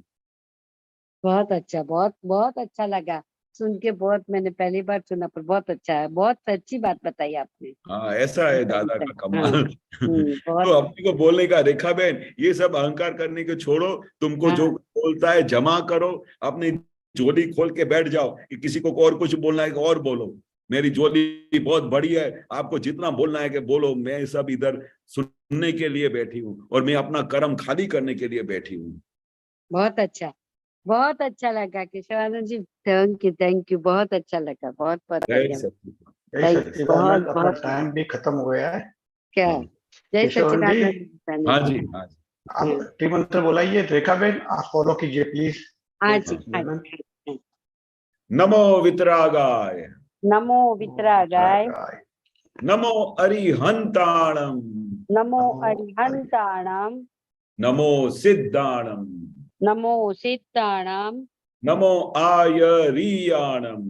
बहुत अच्छा, बहुत बहुत अच्छा लगा सुन के, बहुत मैंने पहली बार सुना, पर बहुत अच्छा है, बहुत अच्छी बात बताई आपने। हाँ ऐसा है दादा का कमाल। बहुत तो अपने को बोलने का, रेखा बहन ये सब अहंकार करने को छोड़ो, तुमको जो बोलता है जमा करो, अपनी झोली खोल के बैठ जाओ कि किसी को और कुछ बोलना है कि और बोलो, मेरी झोली बहुत बड़ी है, आपको जितना बोलना है कि बोलो, मैं सब इधर सुनने के लिए बैठी हूँ और मैं अपना कर्म खाली करने के लिए बैठी हूँ। बहुत अच्छा, बहुत अच्छा लगा केशवानंद जी, थैंक यू, बहुत अच्छा लगा, बहुत बढ़िया। अपना टाइम भी खत्म हो गया है क्या? जय सच्चिदानंद। हाँ जी, हाँ जी, आप त्रिमंत्र बोलाइए, रेखा बहन आप फॉलो कीजिए प्लीज। हाँ जी, नमो वितरागाय, नमो वितरागाय, नमो अरिहंताणम, नमो अरिहंताणम, नमो सिद्धाणम, नमो सिद्धाणम, नमो आयरियाणम,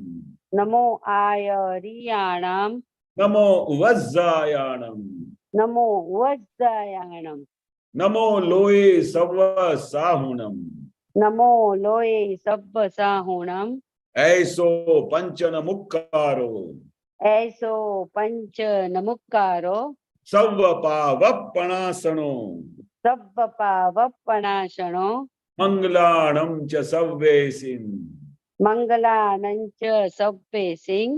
नमो आयरियाणम, नमो वज्जायाणम, नमो वज्जायाणम, नमो लोये सव्व साहुणम, नमो लोये सब्ब साहुणम, ऐसो पंचन मुक्कारो, ऐसो पंच नमुक्कारो, सव्व पावपणासनो, सब्ब पावपणासनो, मंगलाणं च सव्वेसिं, मंगलानं च सव्वेसिं,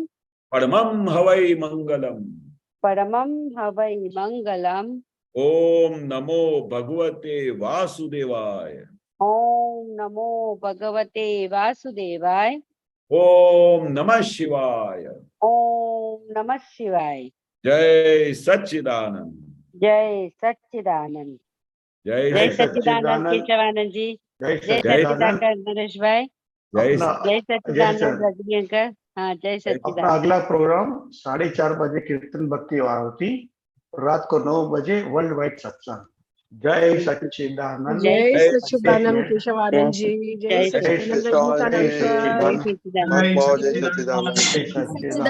परमं हवै मंगलम्, परमं हवै मंगलम्। ओम नमो भगवते वासुदेवाय, ओम नमो भगवते वासुदेवाय, ओम नमः शिवाय, ओम नमः शिवाय। जय सच्चिदानंद, जय सच्चिदानंद, जय जय सच्चिदानंद केशवानंद जी, जय सच्चिदानंद नरेश भाई, जय अपना जय सच्चिदानंद सच्चिदानंद। रजनी अंकल। हाँ जय अपना सच्चिदानंद। अगला प्रोग्राम 4:30 बजे कीर्तन भक्ति आरती, रात को 9 बजे वर्ल्ड वाइड सत्संग। जय सच्चिदानंद। जय जय सच्चिदानंद केशवानंद जय जी, जय जय सच्चिदानंद सच्चिदानंद। रजनीकांत जय अंकल। सच्चिदानंद। महात्मा जय सच्चिदानंद। जय सच्चिदानंद।